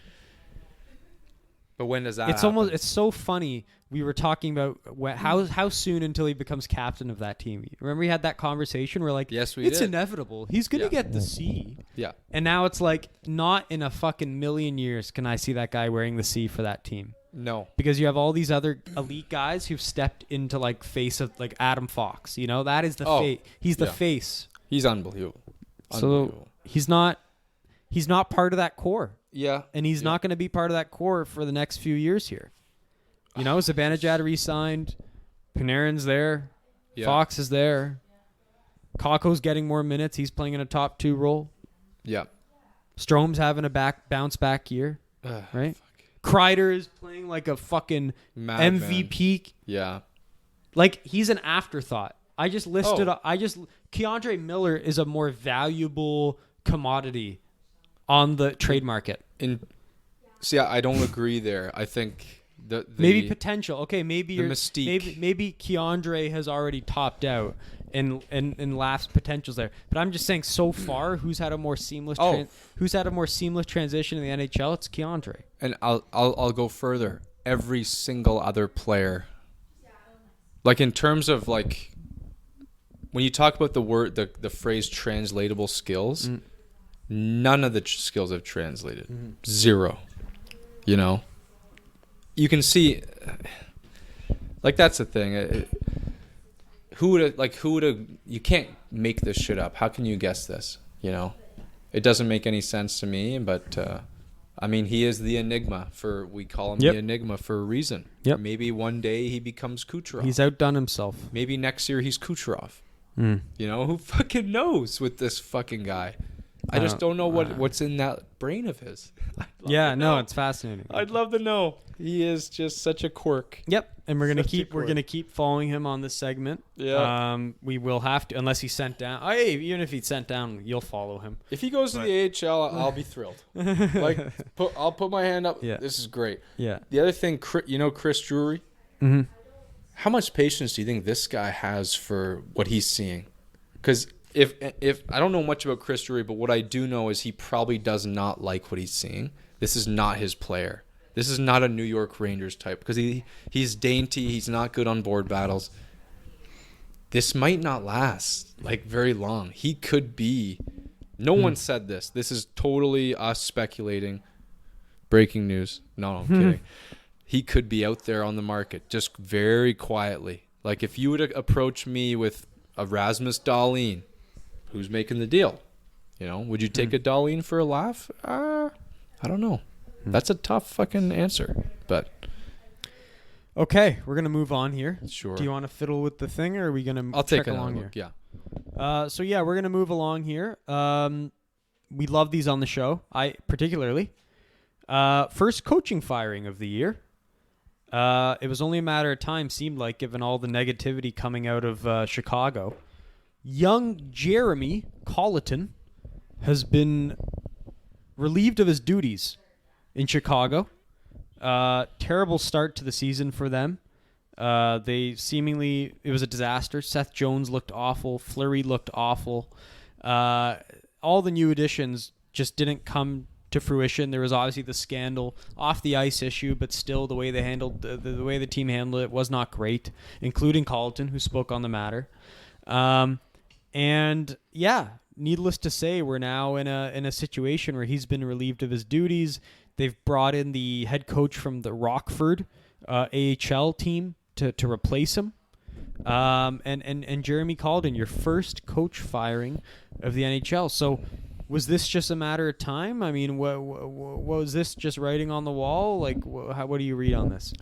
But when does that happen? It's it's so funny. We were talking about how soon until he becomes captain of that team. Remember we had that conversation where like, yes, it's inevitable. He's going to get the C. Yeah. And now it's like, not in a fucking million years can I see that guy wearing the C for that team. No. Because you have all these other elite guys who've stepped into like face of like Adam Fox. You know, that is the face. He's the face. He's unbelievable. So he's not part of that core. Yeah. And he's not going to be part of that core for the next few years here. You know, Zibanejad re-signed. Panarin's there. Yeah. Fox is there. Kakko's getting more minutes. He's playing in a top 2 role. Yeah. Strome's having a bounce back year. Right? Kreider is playing like a fucking MVP. Man. Yeah. Like, he's an afterthought. I just listed... Keandre Miller is a more valuable commodity on the trade market. I don't agree there. I think... maybe potential. Okay, maybe the mystique. Maybe Keandre has already topped out and Laf's potential's there. But I'm just saying, so far, who's had a more seamless transition in the NHL? It's Keandre. And I'll go further. Every single other player, like in terms of like, when you talk about the phrase translatable skills, none of the skills have translated. Mm-hmm. Zero. You know. You can see, like that's the thing. Who would you can't make this shit up. How can you guess this? You know, it doesn't make any sense to me. But I mean, he is the enigma we call him the enigma for a reason. Yep. Maybe one day he becomes Kucherov. He's outdone himself. Maybe next year he's Kucherov. You know, who fucking knows with this fucking guy? I just don't know what's in that brain of his. It's fascinating. I'd love to know. He is just such a quirk. Yep, and we're gonna keep following him on this segment. Yeah. We will have to, unless he's sent down. Hey, even if he's sent down, you'll follow him. If he goes to the AHL, I'll be thrilled. I'll put my hand up. Yeah. This is great. Yeah. The other thing, Chris Drury. Mm-hmm. How much patience do you think this guy has for what he's seeing? Because if I don't know much about Chris Drury, but what I do know is he probably does not like what he's seeing. This is not his player. This is not a New York Rangers type because he's dainty. He's not good on board battles. This might not last like very long. He could be. No one said this. This is totally us speculating. Breaking news. No, I'm kidding. He could be out there on the market just very quietly. Like if you would approach me with a Rasmus Dahlin, who's making the deal? You know, would you take a Dahlin for a laugh? I don't know. That's a tough fucking answer, but okay, we're gonna move on here. Sure. Do you want to fiddle with the thing, or are we gonna? I'll take along look, here. Yeah. We're gonna move along here. We love these on the show. I particularly. First coaching firing of the year. It was only a matter of time, seemed like, given all the negativity coming out of Chicago. Young Jeremy Colleton has been relieved of his duties in Chicago. Terrible start to the season for them. It was a disaster. Seth Jones looked awful. Fleury looked awful. All the new additions just didn't come to fruition. There was obviously the scandal off the ice issue, but still the way they handled the way the team handled it was not great, including Colleton, who spoke on the matter. Needless to say, we're now in a situation where he's been relieved of his duties. They've brought in the head coach from the Rockford AHL team to replace him. And Jeremy Colleton, your first coach firing of the NHL. So was this just a matter of time? I mean, what was this just writing on the wall? Like, what do you read on this?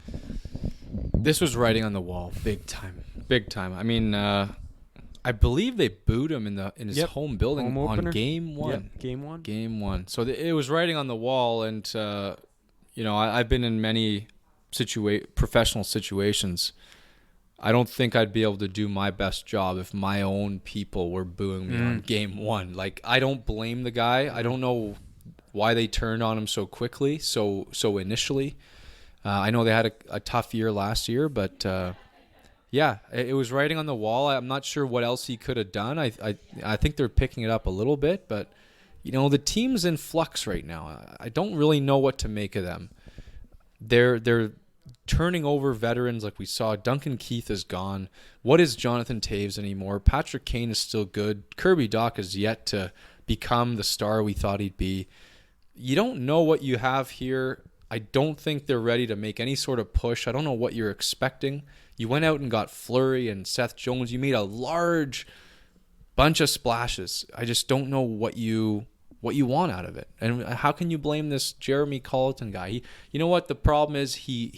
This was writing on the wall, big time. Big time. I mean, I believe they booed him in his home building on game one. Yep. Game one. So it was writing on the wall, and I've been in many professional situations. I don't think I'd be able to do my best job if my own people were booing me on game one. Like, I don't blame the guy. I don't know why they turned on him so quickly, so initially. I know they had a tough year last year, but it was writing on the wall. I'm not sure what else he could have done. I think they're picking it up a little bit, but the team's in flux right now. I don't really know what to make of them. They're turning over veterans like we saw. Duncan Keith is gone. What is Jonathan Taves anymore? Patrick Kane is still good. Kirby Dach is yet to become the star we thought he'd be. You don't know what you have here. I don't think they're ready to make any sort of push. I don't know what you're expecting. You went out and got Fleury and Seth Jones. You made a large bunch of splashes. I just don't know what you want out of it. And how can you blame this Jeremy Colleton guy? You know what the problem is? He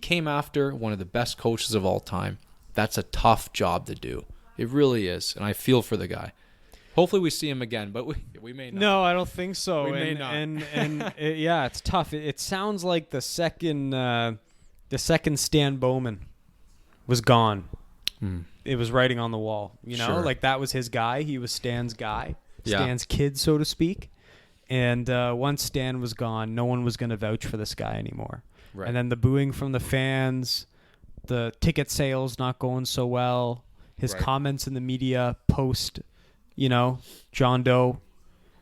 came after one of the best coaches of all time. That's a tough job to do. It really is, and I feel for the guy. Hopefully we see him again, but we may not. No, I don't think so. We may not. And it's tough. It sounds like the second Stan Bowman was gone. It was writing on the wall. Sure. Like that was his guy. He was Stan's guy. Yeah. Stan's kid, so to speak. And once Stan was gone, no one was going to vouch for this guy anymore. Right. And then the booing from the fans, the ticket sales not going so well, his comments in the media post, John Doe.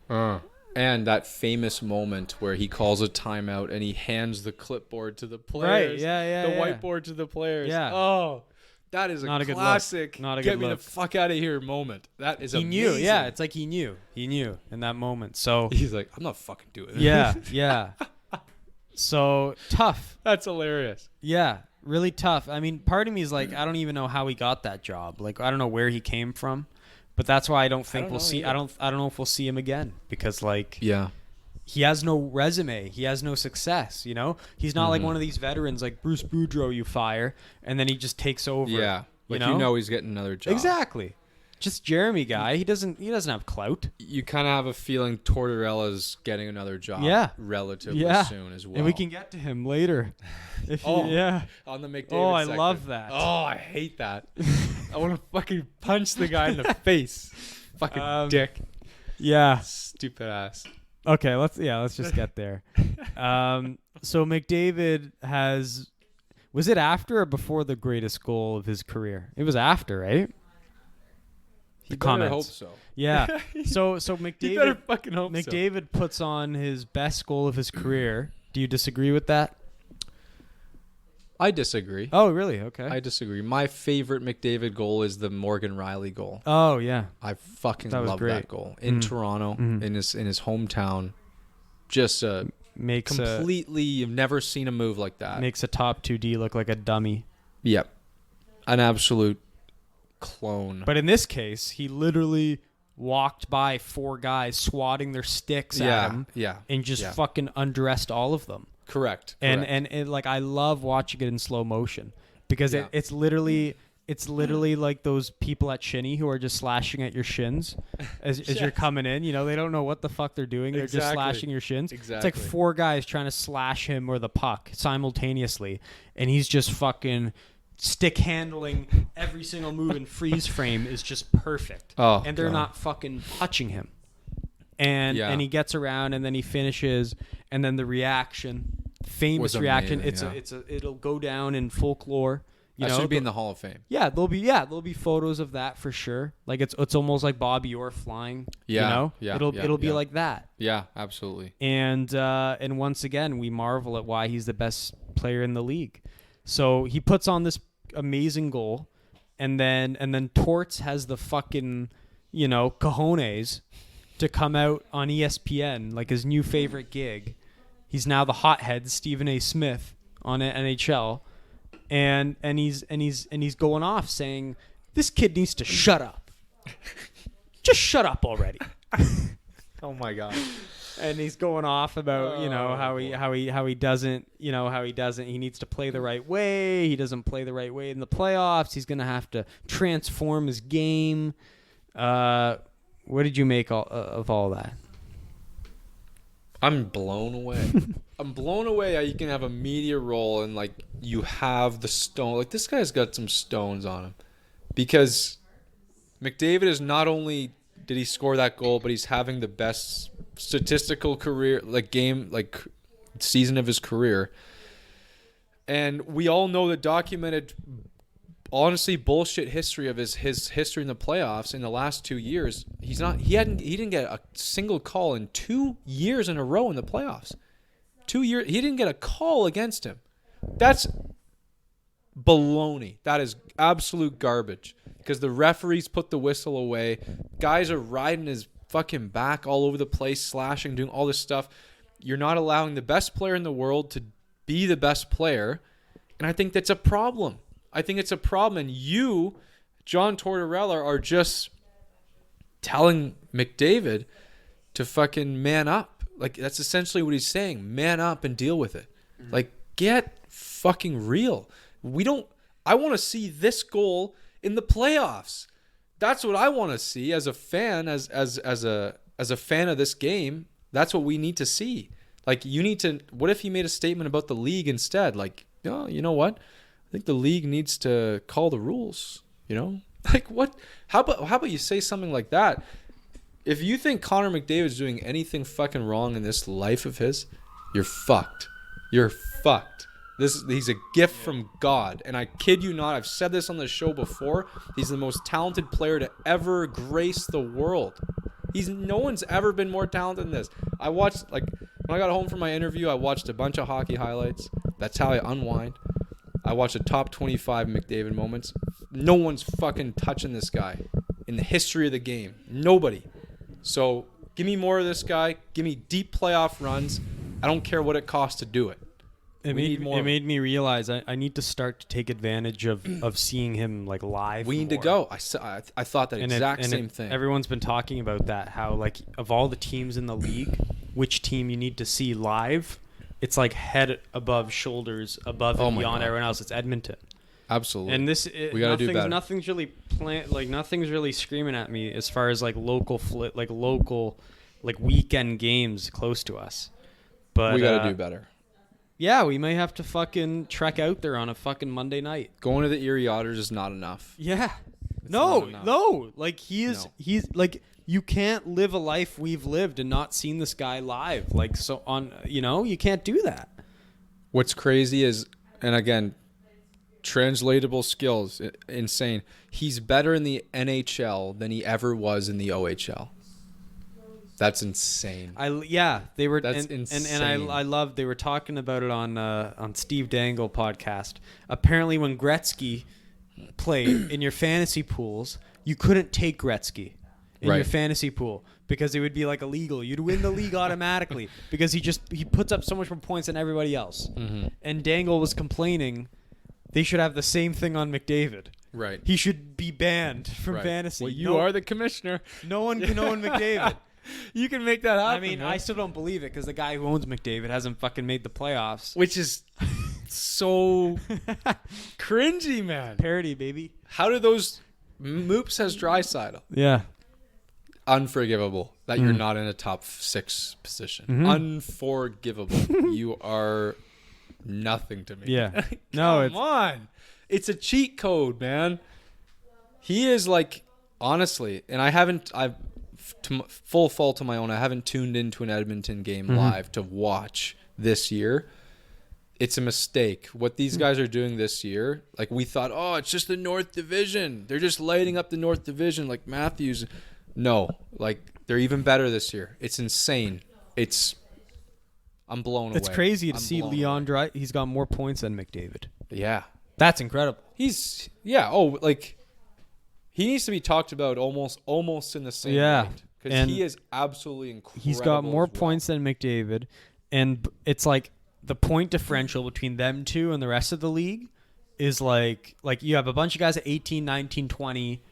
And that famous moment where he calls a timeout and he hands the clipboard to the players. Right, the whiteboard to the players. Yeah. Oh, that is Not a good classic look. Not a get good me look. the fuck out of here moment. That is amazing. He knew, yeah. It's like he knew in that moment. So he's like, I'm not fucking doing it. Yeah. So tough. That's hilarious. Yeah, really tough. I mean, part of me is like, I don't even know how he got that job. Like, I don't know where he came from, but that's why I don't think we'll see. I don't know if we'll see him again because he has no resume. He has no success. He's not like one of these veterans like Bruce Boudreau you fire and then he just takes over. Yeah, he's getting another job. Exactly. Just Jeremy guy. He doesn't have clout. You kind of have a feeling Tortorella's getting another job. Relatively soon as well. And we can get to him later. On the McDavid. Oh, I segment. love that. Oh, I hate that. I want to fucking punch the guy in the face. Fucking dick. Yeah. Stupid ass. Okay, let's just get there. So McDavid was it after or before the greatest goal of his career? It was after, right? You better hope so. Yeah. So McDavid. You better fucking hope McDavid puts on his best goal of his career. Do you disagree with that? I disagree. Oh, really? Okay. I disagree. My favorite McDavid goal is the Morgan Riley goal. Oh, yeah. I fucking love that goal in Toronto, in his hometown. Just you've never seen a move like that. Makes a top 2D look like a dummy. Yep, an absolute clone. But in this case, he literally walked by 4 guys swatting their sticks at him, and just fucking undressed all of them. Correct. And it, like, I love watching it in slow motion because it's literally like those people at Shinny who are just slashing at your shins as you're coming in. They don't know what the fuck they're doing. They're just slashing your shins. Exactly. It's like 4 guys trying to slash him or the puck simultaneously, and he's just fucking stick handling every single move in freeze frame is just perfect. Oh, and they're not fucking touching him. And he gets around and then he finishes and then the reaction, famous reaction. It'll go down in folklore. That should be in the Hall of Fame. Yeah, there'll be photos of that for sure. Like it's almost like Bobby Orr flying. Yeah, it'll be like that. Yeah, absolutely. And once again, we marvel at why he's the best player in the league. So he puts on this amazing goal, and then Torts has the fucking cojones to come out on ESPN, like his new favorite gig. He's now the hothead, Stephen A. Smith on NHL, and he's going off saying this kid needs to shut up. Just shut up already. Oh my god. And he's going off about, how he doesn't, he needs to play the right way. He doesn't play the right way in the playoffs. He's going to have to transform his game. What did you make of all that? I'm blown away. I'm blown away how you can have a media role and like you have the stone. Like this guy's got some stones on him, because McDavid is not only did he score that goal, but he's having the best statistical career, season of his career. And we all know the documented, honestly, bullshit history of his history in the playoffs in the last 2 years. He didn't get a single call in 2 years in a row in the playoffs. 2 years, he didn't get a call against him. That's baloney. That is absolute garbage. Because the referees put the whistle away. Guys are riding his fucking back all over the place, slashing, doing all this stuff. You're not allowing the best player in the world to be the best player. And I think that's a problem. And you, John Tortorella, are just telling McDavid to fucking man up. Like, that's essentially what he's saying. Man up and deal with it. Mm-hmm. Like, get fucking real. I want to see this goal in the playoffs. That's what I want to see as a fan, as a fan of this game. That's what we need to see. Like, what if he made a statement about the league instead? Like, you know what? I think the league needs to call the rules, Like, what? How about you say something like that? If you think Connor McDavid's doing anything fucking wrong in this life of his, you're fucked. You're fucked. He's a gift from God. And I kid you not, I've said this on the show before, he's the most talented player to ever grace the world. No one's ever been more talented than this. I watched, when I got home from my interview, I watched a bunch of hockey highlights. That's how I unwind. I watched the top 25 McDavid moments. No one's fucking touching this guy in the history of the game. Nobody. So give me more of this guy. Give me deep playoff runs. I don't care what it costs to do it. It made me realize I need to start to take advantage of seeing him live. We need to go. I thought that same thing. Everyone's been talking about that, how of all the teams in the league, which team you need to see live, it's head above shoulders above and beyond everyone else. It's Edmonton. Absolutely. And we got to do better. Nothing's really nothing's really screaming at me as far as local weekend games close to us. But we got to do better. Yeah, we may have to fucking trek out there on a fucking Monday night. Going to the Erie Otters is not enough. Yeah. No. He's you can't live a life we've lived and not seen this guy live. You can't do that. What's crazy is, and again, translatable skills, insane. He's better in the NHL than he ever was in the OHL. That's insane. They were. That's insane. And I love. They were talking about it on Steve Dangle podcast. Apparently, when Gretzky played in your fantasy pools, you couldn't take Gretzky in your fantasy pool because it would be illegal. You'd win the league automatically because he puts up so much more points than everybody else. Mm-hmm. And Dangle was complaining they should have the same thing on McDavid. Right. He should be banned from fantasy. Well, you are the commissioner. No one can own McDavid. You can make that happen. I mean, man. I still don't believe it because the guy who owns McDavid hasn't fucking made the playoffs. Which is so cringy, man. Parody, baby. How do those Moops has Draisaitl? Yeah. Unforgivable that you're not in a top 6 position. Mm-hmm. Unforgivable. You are nothing to me. Yeah. Come on. It's a cheat code, man. He is honestly, and I've to full fault of my own, I haven't tuned into an Edmonton game live to watch this year. It's a mistake. What these guys are doing this year, we thought, it's just the North Division. They're just lighting up the North Division like Matthews. No, they're even better this year. It's insane. I'm blown away. It's crazy to see Leon Draisaitl. He's got more points than McDavid. Yeah. That's incredible. He needs to be talked about almost in the same light. Because he is absolutely incredible. He's got more points than McDavid. And it's the point differential between them two and the rest of the league is you have a bunch of guys at 18, 19, 20,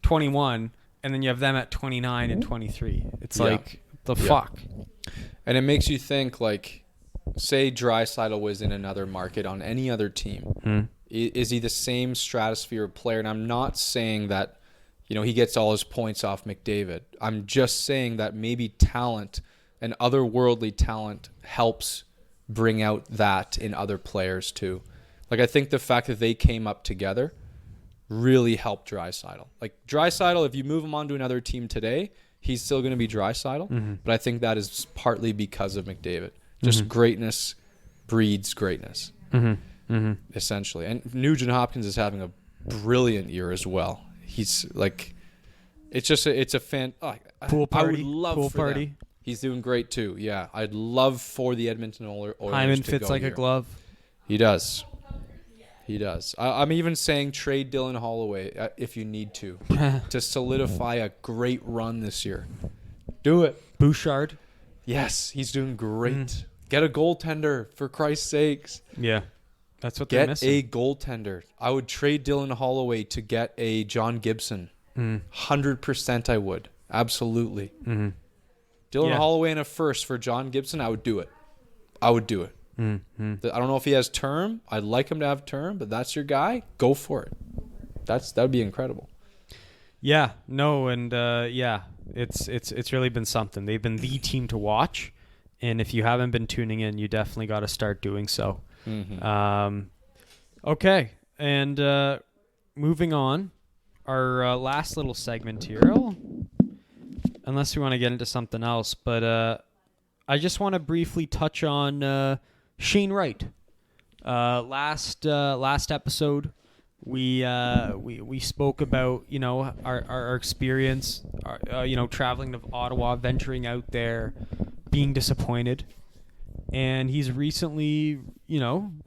21, and then you have them at 29 and 23. It's The fuck? And it makes you think, like, say Draisaitl was in another market on any other team. Is he the same stratosphere of player? And I'm not saying that, he gets all his points off McDavid. I'm just saying that maybe talent and otherworldly talent helps bring out that in other players too. Like, I think the fact that they came up together really helped Draisaitl. Like, Draisaitl, if you move him on to another team today, he's still going to be Draisaitl. But I think that is partly because of McDavid. Just greatness breeds greatness, essentially. And Nugent Hopkins is having a brilliant year as well. He's like, it's a fan. Pool party. I would love Pool for party. them. He's doing great too. Yeah, I'd love for the Edmonton Oilers Hyman to fits go like here. a glove. He does. He does. I'm even saying trade Dylan Holloway if you need to solidify a great run this year. Do it. Bouchard. Yes, he's doing great. Get a goaltender, for Christ's sakes. Yeah, that's what they're missing. Get a goaltender. I would trade Dylan Holloway to get a John Gibson. 100% I would. Absolutely. Dylan Holloway in a first for John Gibson, I would do it. I don't know if he has term. I'd like him to have term, but that's your guy. Go for it. That would be incredible. Yeah, no, and it's really been something. They've been the team to watch, and if you haven't been tuning in, you definitely got to start doing so. Okay, and moving on, our last little segment here. Unless we want to get into something else, but I just want to briefly touch on Shane Wright. Last episode, we spoke about our experience, traveling to Ottawa, venturing out there, being disappointed, and he's recently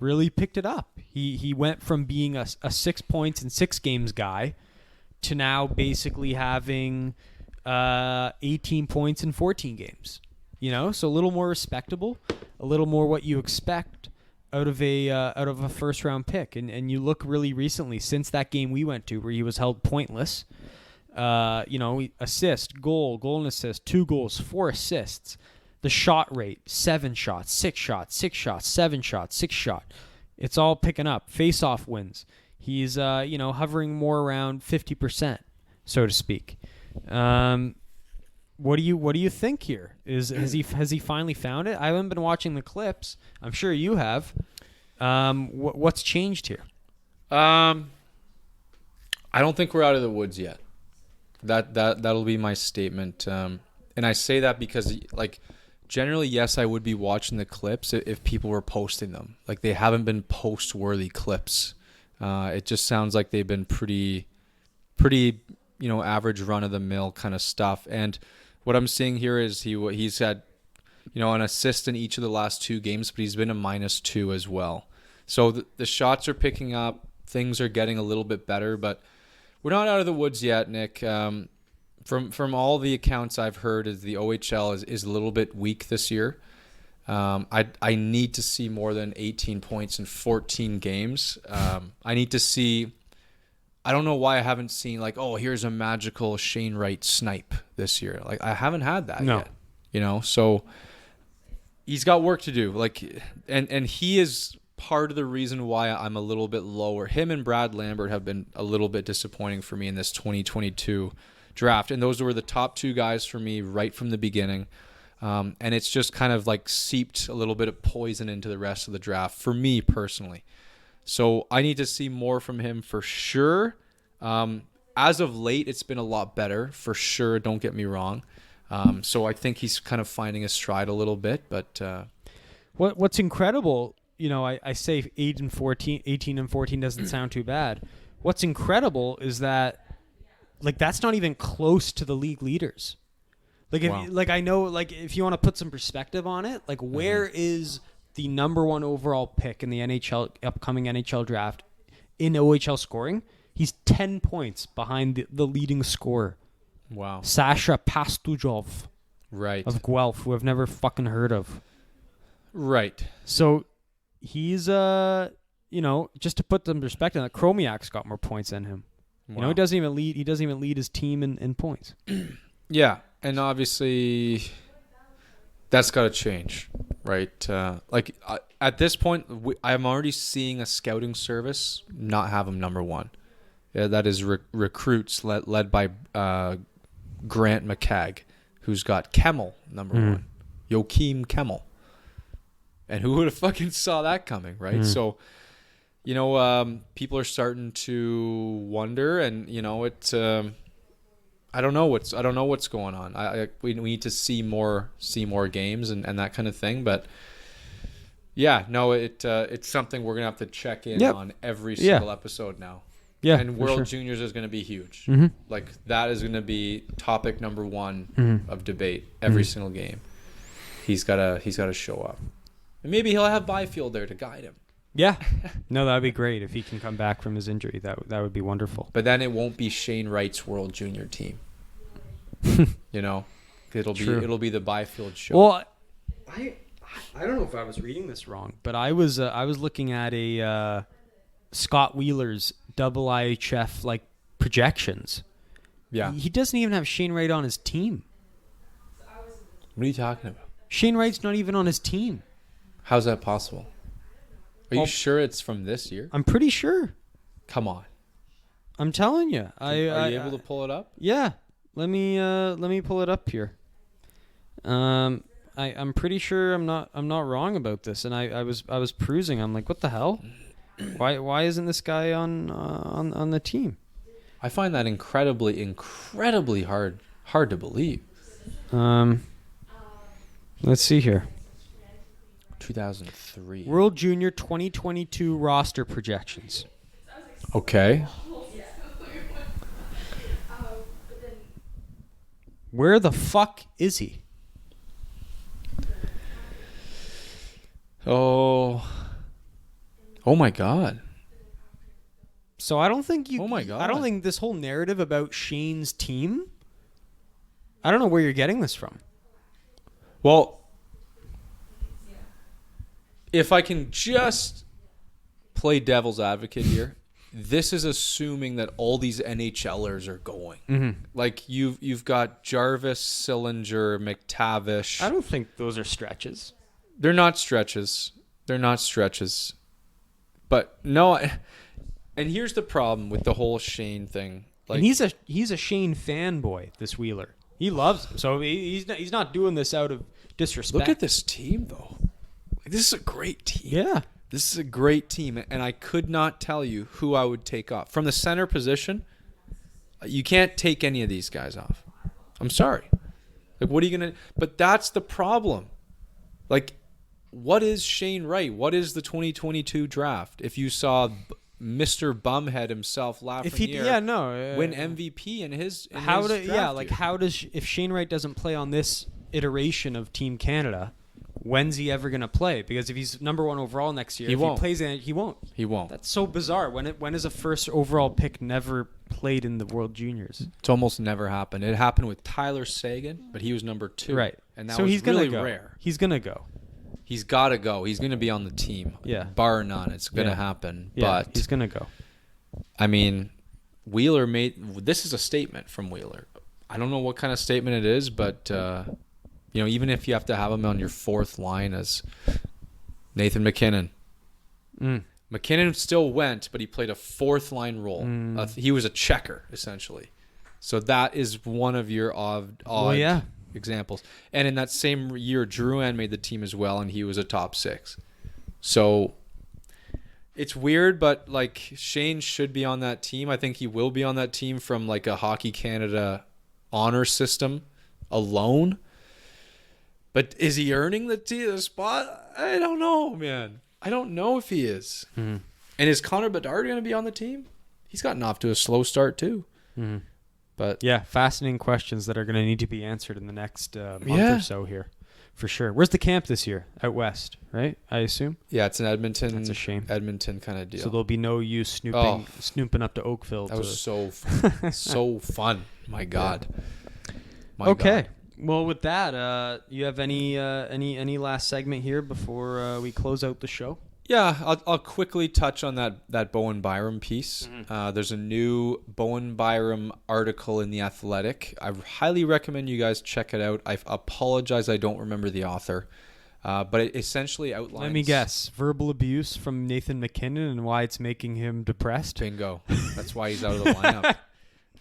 really picked it up. He went from being a 6 points in 6 games guy to now basically having 18 points in 14 games. So a little more respectable, a little more what you expect out of a first round pick. And you look really recently since that game we went to where he was held pointless. Assist, goal and assist, 2 goals, 4 assists. The shot rate, 7 shots, 6 shots, 6 shots, 7 shots, 6 shot. It's all picking up. Face-off wins. He's hovering more around 50%, so to speak. What do you think here? Has he finally found it? I haven't been watching the clips. I'm sure you have. What's changed here? I don't think we're out of the woods yet. That'll be my statement. And I say that because, like, generally, yes, I would be watching the clips if people were posting them. Like, they haven't been post-worthy clips. It just sounds like they've been pretty average run-of-the-mill kind of stuff. And what I'm seeing here is he's had, an assist in each of the last 2 games, but he's been a -2 as well. So the shots are picking up. Things are getting a little bit better, but we're not out of the woods yet, Nick. From all the accounts I've heard, is the OHL is a little bit weak this year. I need to see more than 18 points in 14 games. I need to see. I don't know why I haven't seen here's a magical Shane Wright snipe this year. Like, I haven't had that yet. So he's got work to do. And he is part of the reason why I'm a little bit lower. Him and Brad Lambert have been a little bit disappointing for me in this 2022 draft. And those were the top 2 guys for me right from the beginning. And it's just kind of seeped a little bit of poison into the rest of the draft for me personally. So I need to see more from him for sure. As of late, it's been a lot better for sure. Don't get me wrong. So I think he's kind of finding his stride a little bit. But what's incredible, I say 18 and 14 doesn't sound too bad. What's incredible is that that's not even close to the league leaders. I know if you want to put some perspective on it, where is the number 1 overall pick in the upcoming NHL draft in OHL scoring? He's 10 points behind the leading scorer. Wow. Sasha Pastujov. Right. Of Guelph, who I've never fucking heard of. Right. So he's just to put some perspective, Chromiak's got more points than him. Wow. He doesn't even lead his team in points. Yeah. And obviously That's got to change, right? At this point, I'm already seeing a scouting service not have him number one. Yeah, that is recruits led by Grant McCagg, who's got Kemmel number one, Joachim Kemmel. And who would have fucking saw that coming, right? So, people are starting to wonder, and I don't know what's going on. We need to see more games and that kind of thing. But yeah, no, it's something we're gonna have to check in on every single episode now. Yeah, and World Juniors is gonna be huge. Mm-hmm. Like that is gonna be topic number one of debate every single game. He's gotta show up, and maybe he'll have Byfield there to guide him. Yeah, no, that'd be great if he can come back from his injury. That would be wonderful. But then it won't be Shane Wright's World Junior team. It'll be the Byfield show. Well, I don't know if I was reading this wrong, but I was looking at a Scott Wheeler's double IHF like projections. Yeah, he doesn't even have Shane Wright on his team. What are you talking about? Shane Wright's not even on his team. How's that possible? Are you sure it's from this year? I'm pretty sure. Come on. I'm telling you. Are you able to pull it up? Yeah. Let me pull it up here. I'm pretty sure I'm not wrong about this, and I was perusing. I'm like, what the hell? Why isn't this guy on the team? I find that incredibly hard to believe. Let's see here. 2003. World Junior 2022 roster projections. Okay. Where the fuck is he? Oh my God. So I don't think Oh my God. I don't think this whole narrative about Shane's team, I don't know where you're getting this from. Well, if I can just play devil's advocate here, this is assuming that all these NHLers are going. Mm-hmm. Like you've got Jarvis, Sillinger, McTavish. I don't think those are stretches. They're not stretches. But no, and here's the problem with the whole Shane thing. Like, and he's a Shane fanboy, this Wheeler. He loves him. So he's not doing this out of disrespect. Look at this team though. Like, this is a great team. Yeah. This is a great team, and I could not tell you who I would take off. From the center position, you can't take any of these guys off. I'm sorry. Like, what are you going to... But that's the problem. Like, what is Shane Wright? What is the 2022 draft? If you saw Mr. Bumhead himself, Lafreniere, win MVP in his draft year. If Shane Wright doesn't play on this iteration of Team Canada... When's he ever going to play? Because if he's number one overall next year, he plays in it, he won't. He won't. That's so bizarre. When is a first overall pick never played in the World Juniors? It's almost never happened. It happened with Tyler Seguin, but he was number 2. Right. And that was really rare. He's going to go. He's got to go. He's going to be on the team. Yeah. Bar none. It's going to happen. Yeah, but he's going to go. I mean, Wheeler this is a statement from Wheeler. I don't know what kind of statement it is, but... even if you have to have him on your fourth line as Nathan McKinnon. McKinnon still went, but he played a fourth line role. He was a checker, essentially. So that is one of your odd examples. And in that same year, Drouin made the team as well, and he was a top 6. So it's weird, but like Shane should be on that team. I think he will be on that team from like a Hockey Canada honor system alone. But is he earning the spot? I don't know, man. I don't know if he is. Mm-hmm. And is Connor Bedard going to be on the team? He's gotten off to a slow start too. Mm-hmm. But yeah, fascinating questions that are going to need to be answered in the next month or so here, for sure. Where's the camp this year? Out west, right? I assume. Yeah, it's in Edmonton. That's a shame. Edmonton kind of deal. So there'll be no use snooping up to Oakville. That was so fun. My God. Okay. God. Well, with that, you have any last segment here before we close out the show? Yeah, I'll quickly touch on that Bowen Byram piece. There's a new Bowen Byram article in The Athletic. I highly recommend you guys check it out. I apologize, I don't remember the author. But it essentially outlines... Let me guess. Verbal abuse from Nathan McKinnon and why it's making him depressed? Bingo. That's why he's out of the lineup.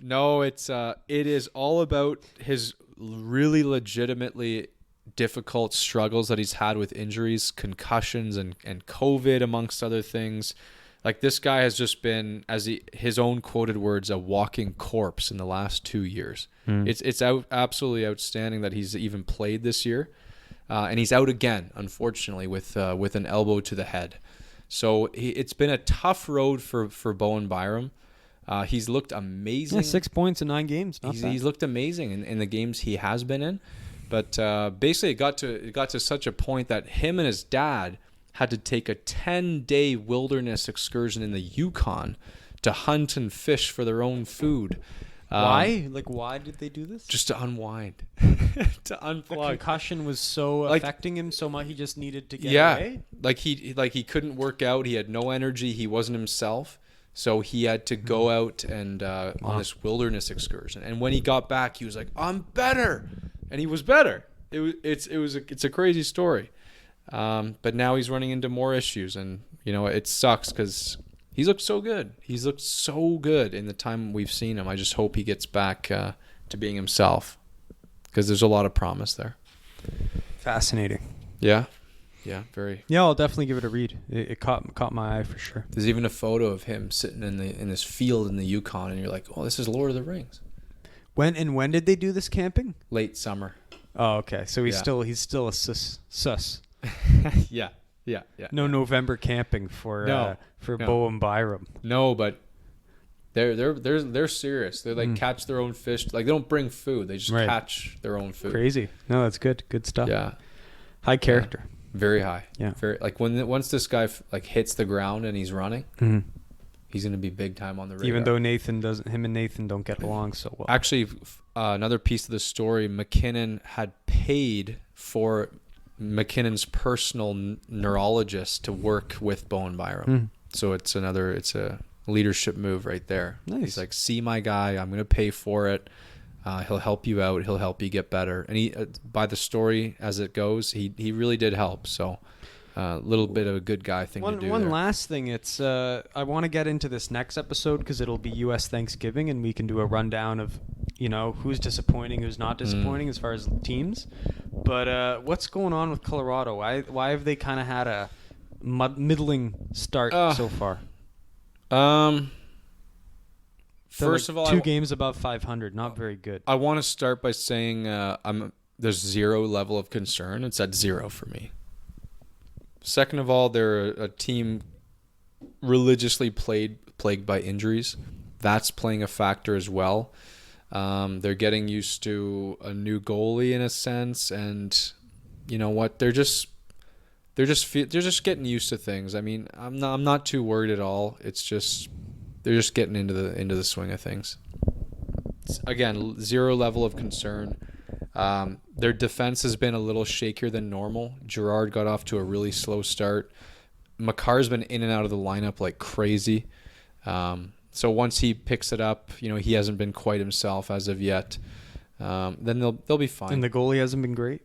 No, it is all about his really legitimately difficult struggles that he's had with injuries, concussions, and COVID, amongst other things. Like, this guy has just been, as his own quoted words, a walking corpse in the last 2 years. It's absolutely outstanding that he's even played this year. And he's out again, unfortunately, with an elbow to the head. So it's been a tough road for Bowen Byram. He's looked amazing. Yeah, 6 points in 9 games. He's looked amazing in the games he has been in. But basically, it got to such a point that him and his dad had to take a 10-day wilderness excursion in the Yukon to hunt and fish for their own food. Why? Why did they do this? Just to unwind, to unplug. The concussion was so affecting him so much he just needed to get away? He couldn't work out. He had no energy. He wasn't himself. So he had to go out and on this wilderness excursion. And when he got back, he was like, "I'm better," and he was better. It's a crazy story. But now he's running into more issues, and it sucks because he's looked so good. He's looked so good in the time we've seen him. I just hope he gets back to being himself, because there's a lot of promise there. Fascinating. Yeah. Yeah, very. Yeah, I'll definitely give it a read. It caught my eye for sure. There's even a photo of him sitting in this field in the Yukon, and you're like, "Oh, this is Lord of the Rings." When did they do this camping? Late summer. Oh, okay. So he's still a sus. Yeah. No November camping for Bowen Byram. No, but they're serious. They catch their own fish. Like, they don't bring food. They just catch their own food. Crazy. No, that's good. Good stuff. Yeah. High character. Yeah. Very high. Yeah. Very, once this guy hits the ground and he's running, he's going to be big time on the radar. Even though him and Nathan don't get along so well. Actually, another piece of the story, McKinnon had paid for McKinnon's personal neurologist to work with Bowen Byram. So it's a leadership move right there. Nice. He's like, "See my guy, I'm going to pay for it. He'll help you out. He'll help you get better." And he, by the story as it goes, he really did help. So a little bit of a good guy thing to do. One last thing. It's I want to get into this next episode because it'll be U.S. Thanksgiving, and we can do a rundown of who's disappointing, who's not disappointing as far as teams. But what's going on with Colorado? Why have they kind of had a middling start so far? First of all, 2 games above 500, not very good. I want to start by saying there's zero level of concern. It's at 0 for me. Second of all, they're a team religiously plagued by injuries. That's playing a factor as well. They're getting used to a new goalie in a sense, and you know what? They're just getting used to things. I mean, I'm not too worried at all. It's just they're just getting into the swing of things. Again, 0 level of concern. Their defense has been a little shakier than normal. Girard got off to a really slow start. Makar's been in and out of the lineup like crazy. So once he picks it up, he hasn't been quite himself as of yet. Then they'll be fine. And the goalie hasn't been great?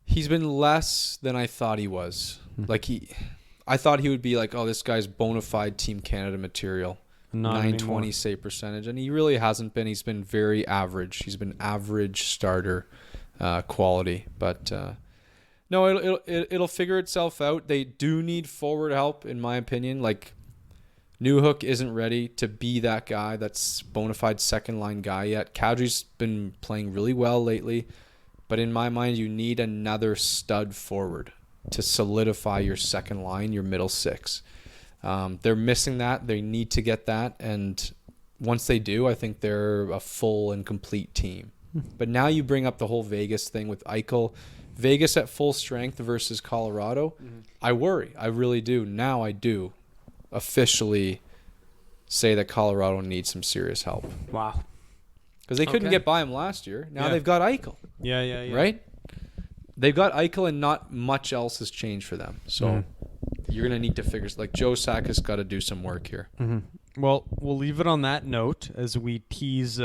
He's been less than I thought he was. I thought he would be like, "Oh, this guy's bona fide Team Canada material." Not 920 anymore. save percentage, and he really hasn't been. He's been very average. He's been average starter quality, but no, it'll figure itself out. They do need forward help, in my opinion. Like, Newhook isn't ready to be that guy that's bona fide second line guy yet. Kadri's been playing really well lately, but in my mind, you need another stud forward to solidify your second line, your middle six. They're missing that. They need to get that. And once they do, I think they're a full and complete team. But now you bring up the whole Vegas thing with Eichel. Vegas at full strength versus Colorado. I worry. I really do. Now I do officially say that Colorado needs some serious help. Wow. Because they couldn't get by him last year. Now they've got Eichel. Yeah. Right? They've got Eichel, and not much else has changed for them. So you're gonna need to figure like Joe Sakic got to do some work here. Mm-hmm. Well, we'll leave it on that note as we tease.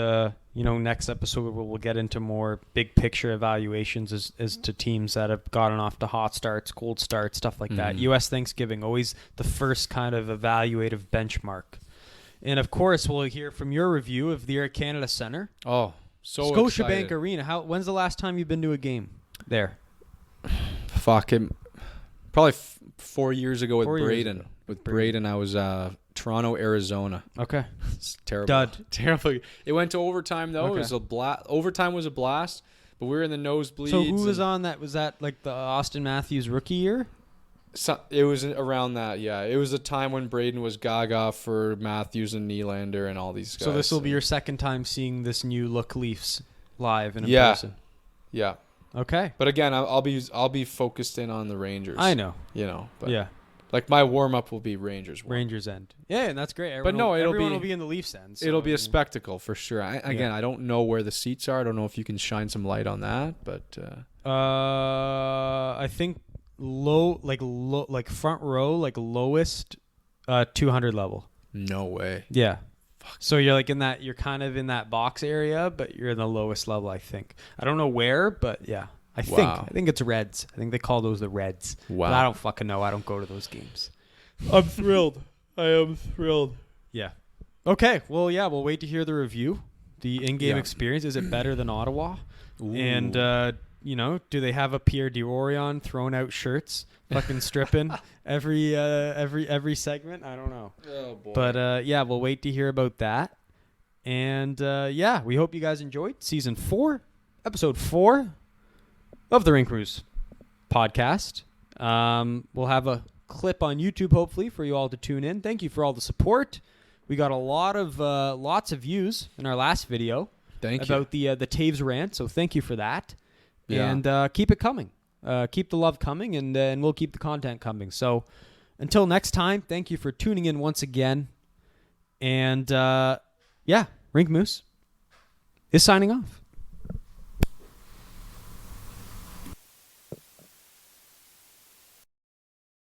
Next episode where we'll get into more big picture evaluations as to teams that have gotten off to hot starts, cold starts, stuff like that. U.S. Thanksgiving, always the first kind of evaluative benchmark. And of course, we'll hear from your review of the Air Canada Centre. Oh, so Scotiabank excited. Arena. When's the last time you've been to a game there? Fuck him. Probably 4 years ago with 4 years Braden. ago. With Braden, I was Toronto, Arizona. Okay. It's terrible. Dud. Terrible. It went to overtime though. Okay. It was overtime was a blast, but we were in the nosebleeds. So who was on that? Was that like the Austin Matthews rookie year? So, it was around that, yeah. It was a time when Braden was gaga for Matthews and Nylander and all these guys. So this will be your second time seeing this new look Leafs live and in Yeah. person. Yeah. Okay. But again, I'll be focused in on the Rangers. I know. But Yeah. like my warm up will be Rangers. Rangers end. Yeah, and that's great. Everyone will be in the Leafs end. So it'll be a spectacle for sure. I don't know where the seats are. I don't know if you can shine some light on that, but I think low like front row, like lowest 200 level. No way. Yeah. So you're like you're kind of in that box area, but you're in the lowest level, I think. I don't know where, but yeah. I think it's Reds. I think they call those the Reds. Wow. But I don't fucking know. I don't go to those games. I'm thrilled. I am thrilled. Yeah. Okay. Well, yeah, we'll wait to hear the review. The in-game experience, is it better than Ottawa? Ooh. And do they have a Pierre Dorion throwing out shirts, fucking stripping every segment? I don't know. Oh boy. But we'll wait to hear about that. And we hope you guys enjoyed season 4, episode 4 of the Rink Cruise podcast. We'll have a clip on YouTube hopefully for you all to tune in. Thank you for all the support. We got a lots of views in our last video about the Taves rant, so thank you for that. Yeah. And keep it coming. Keep the love coming, and we'll keep the content coming. So until next time, thank you for tuning in once again. And Rink Moose is signing off.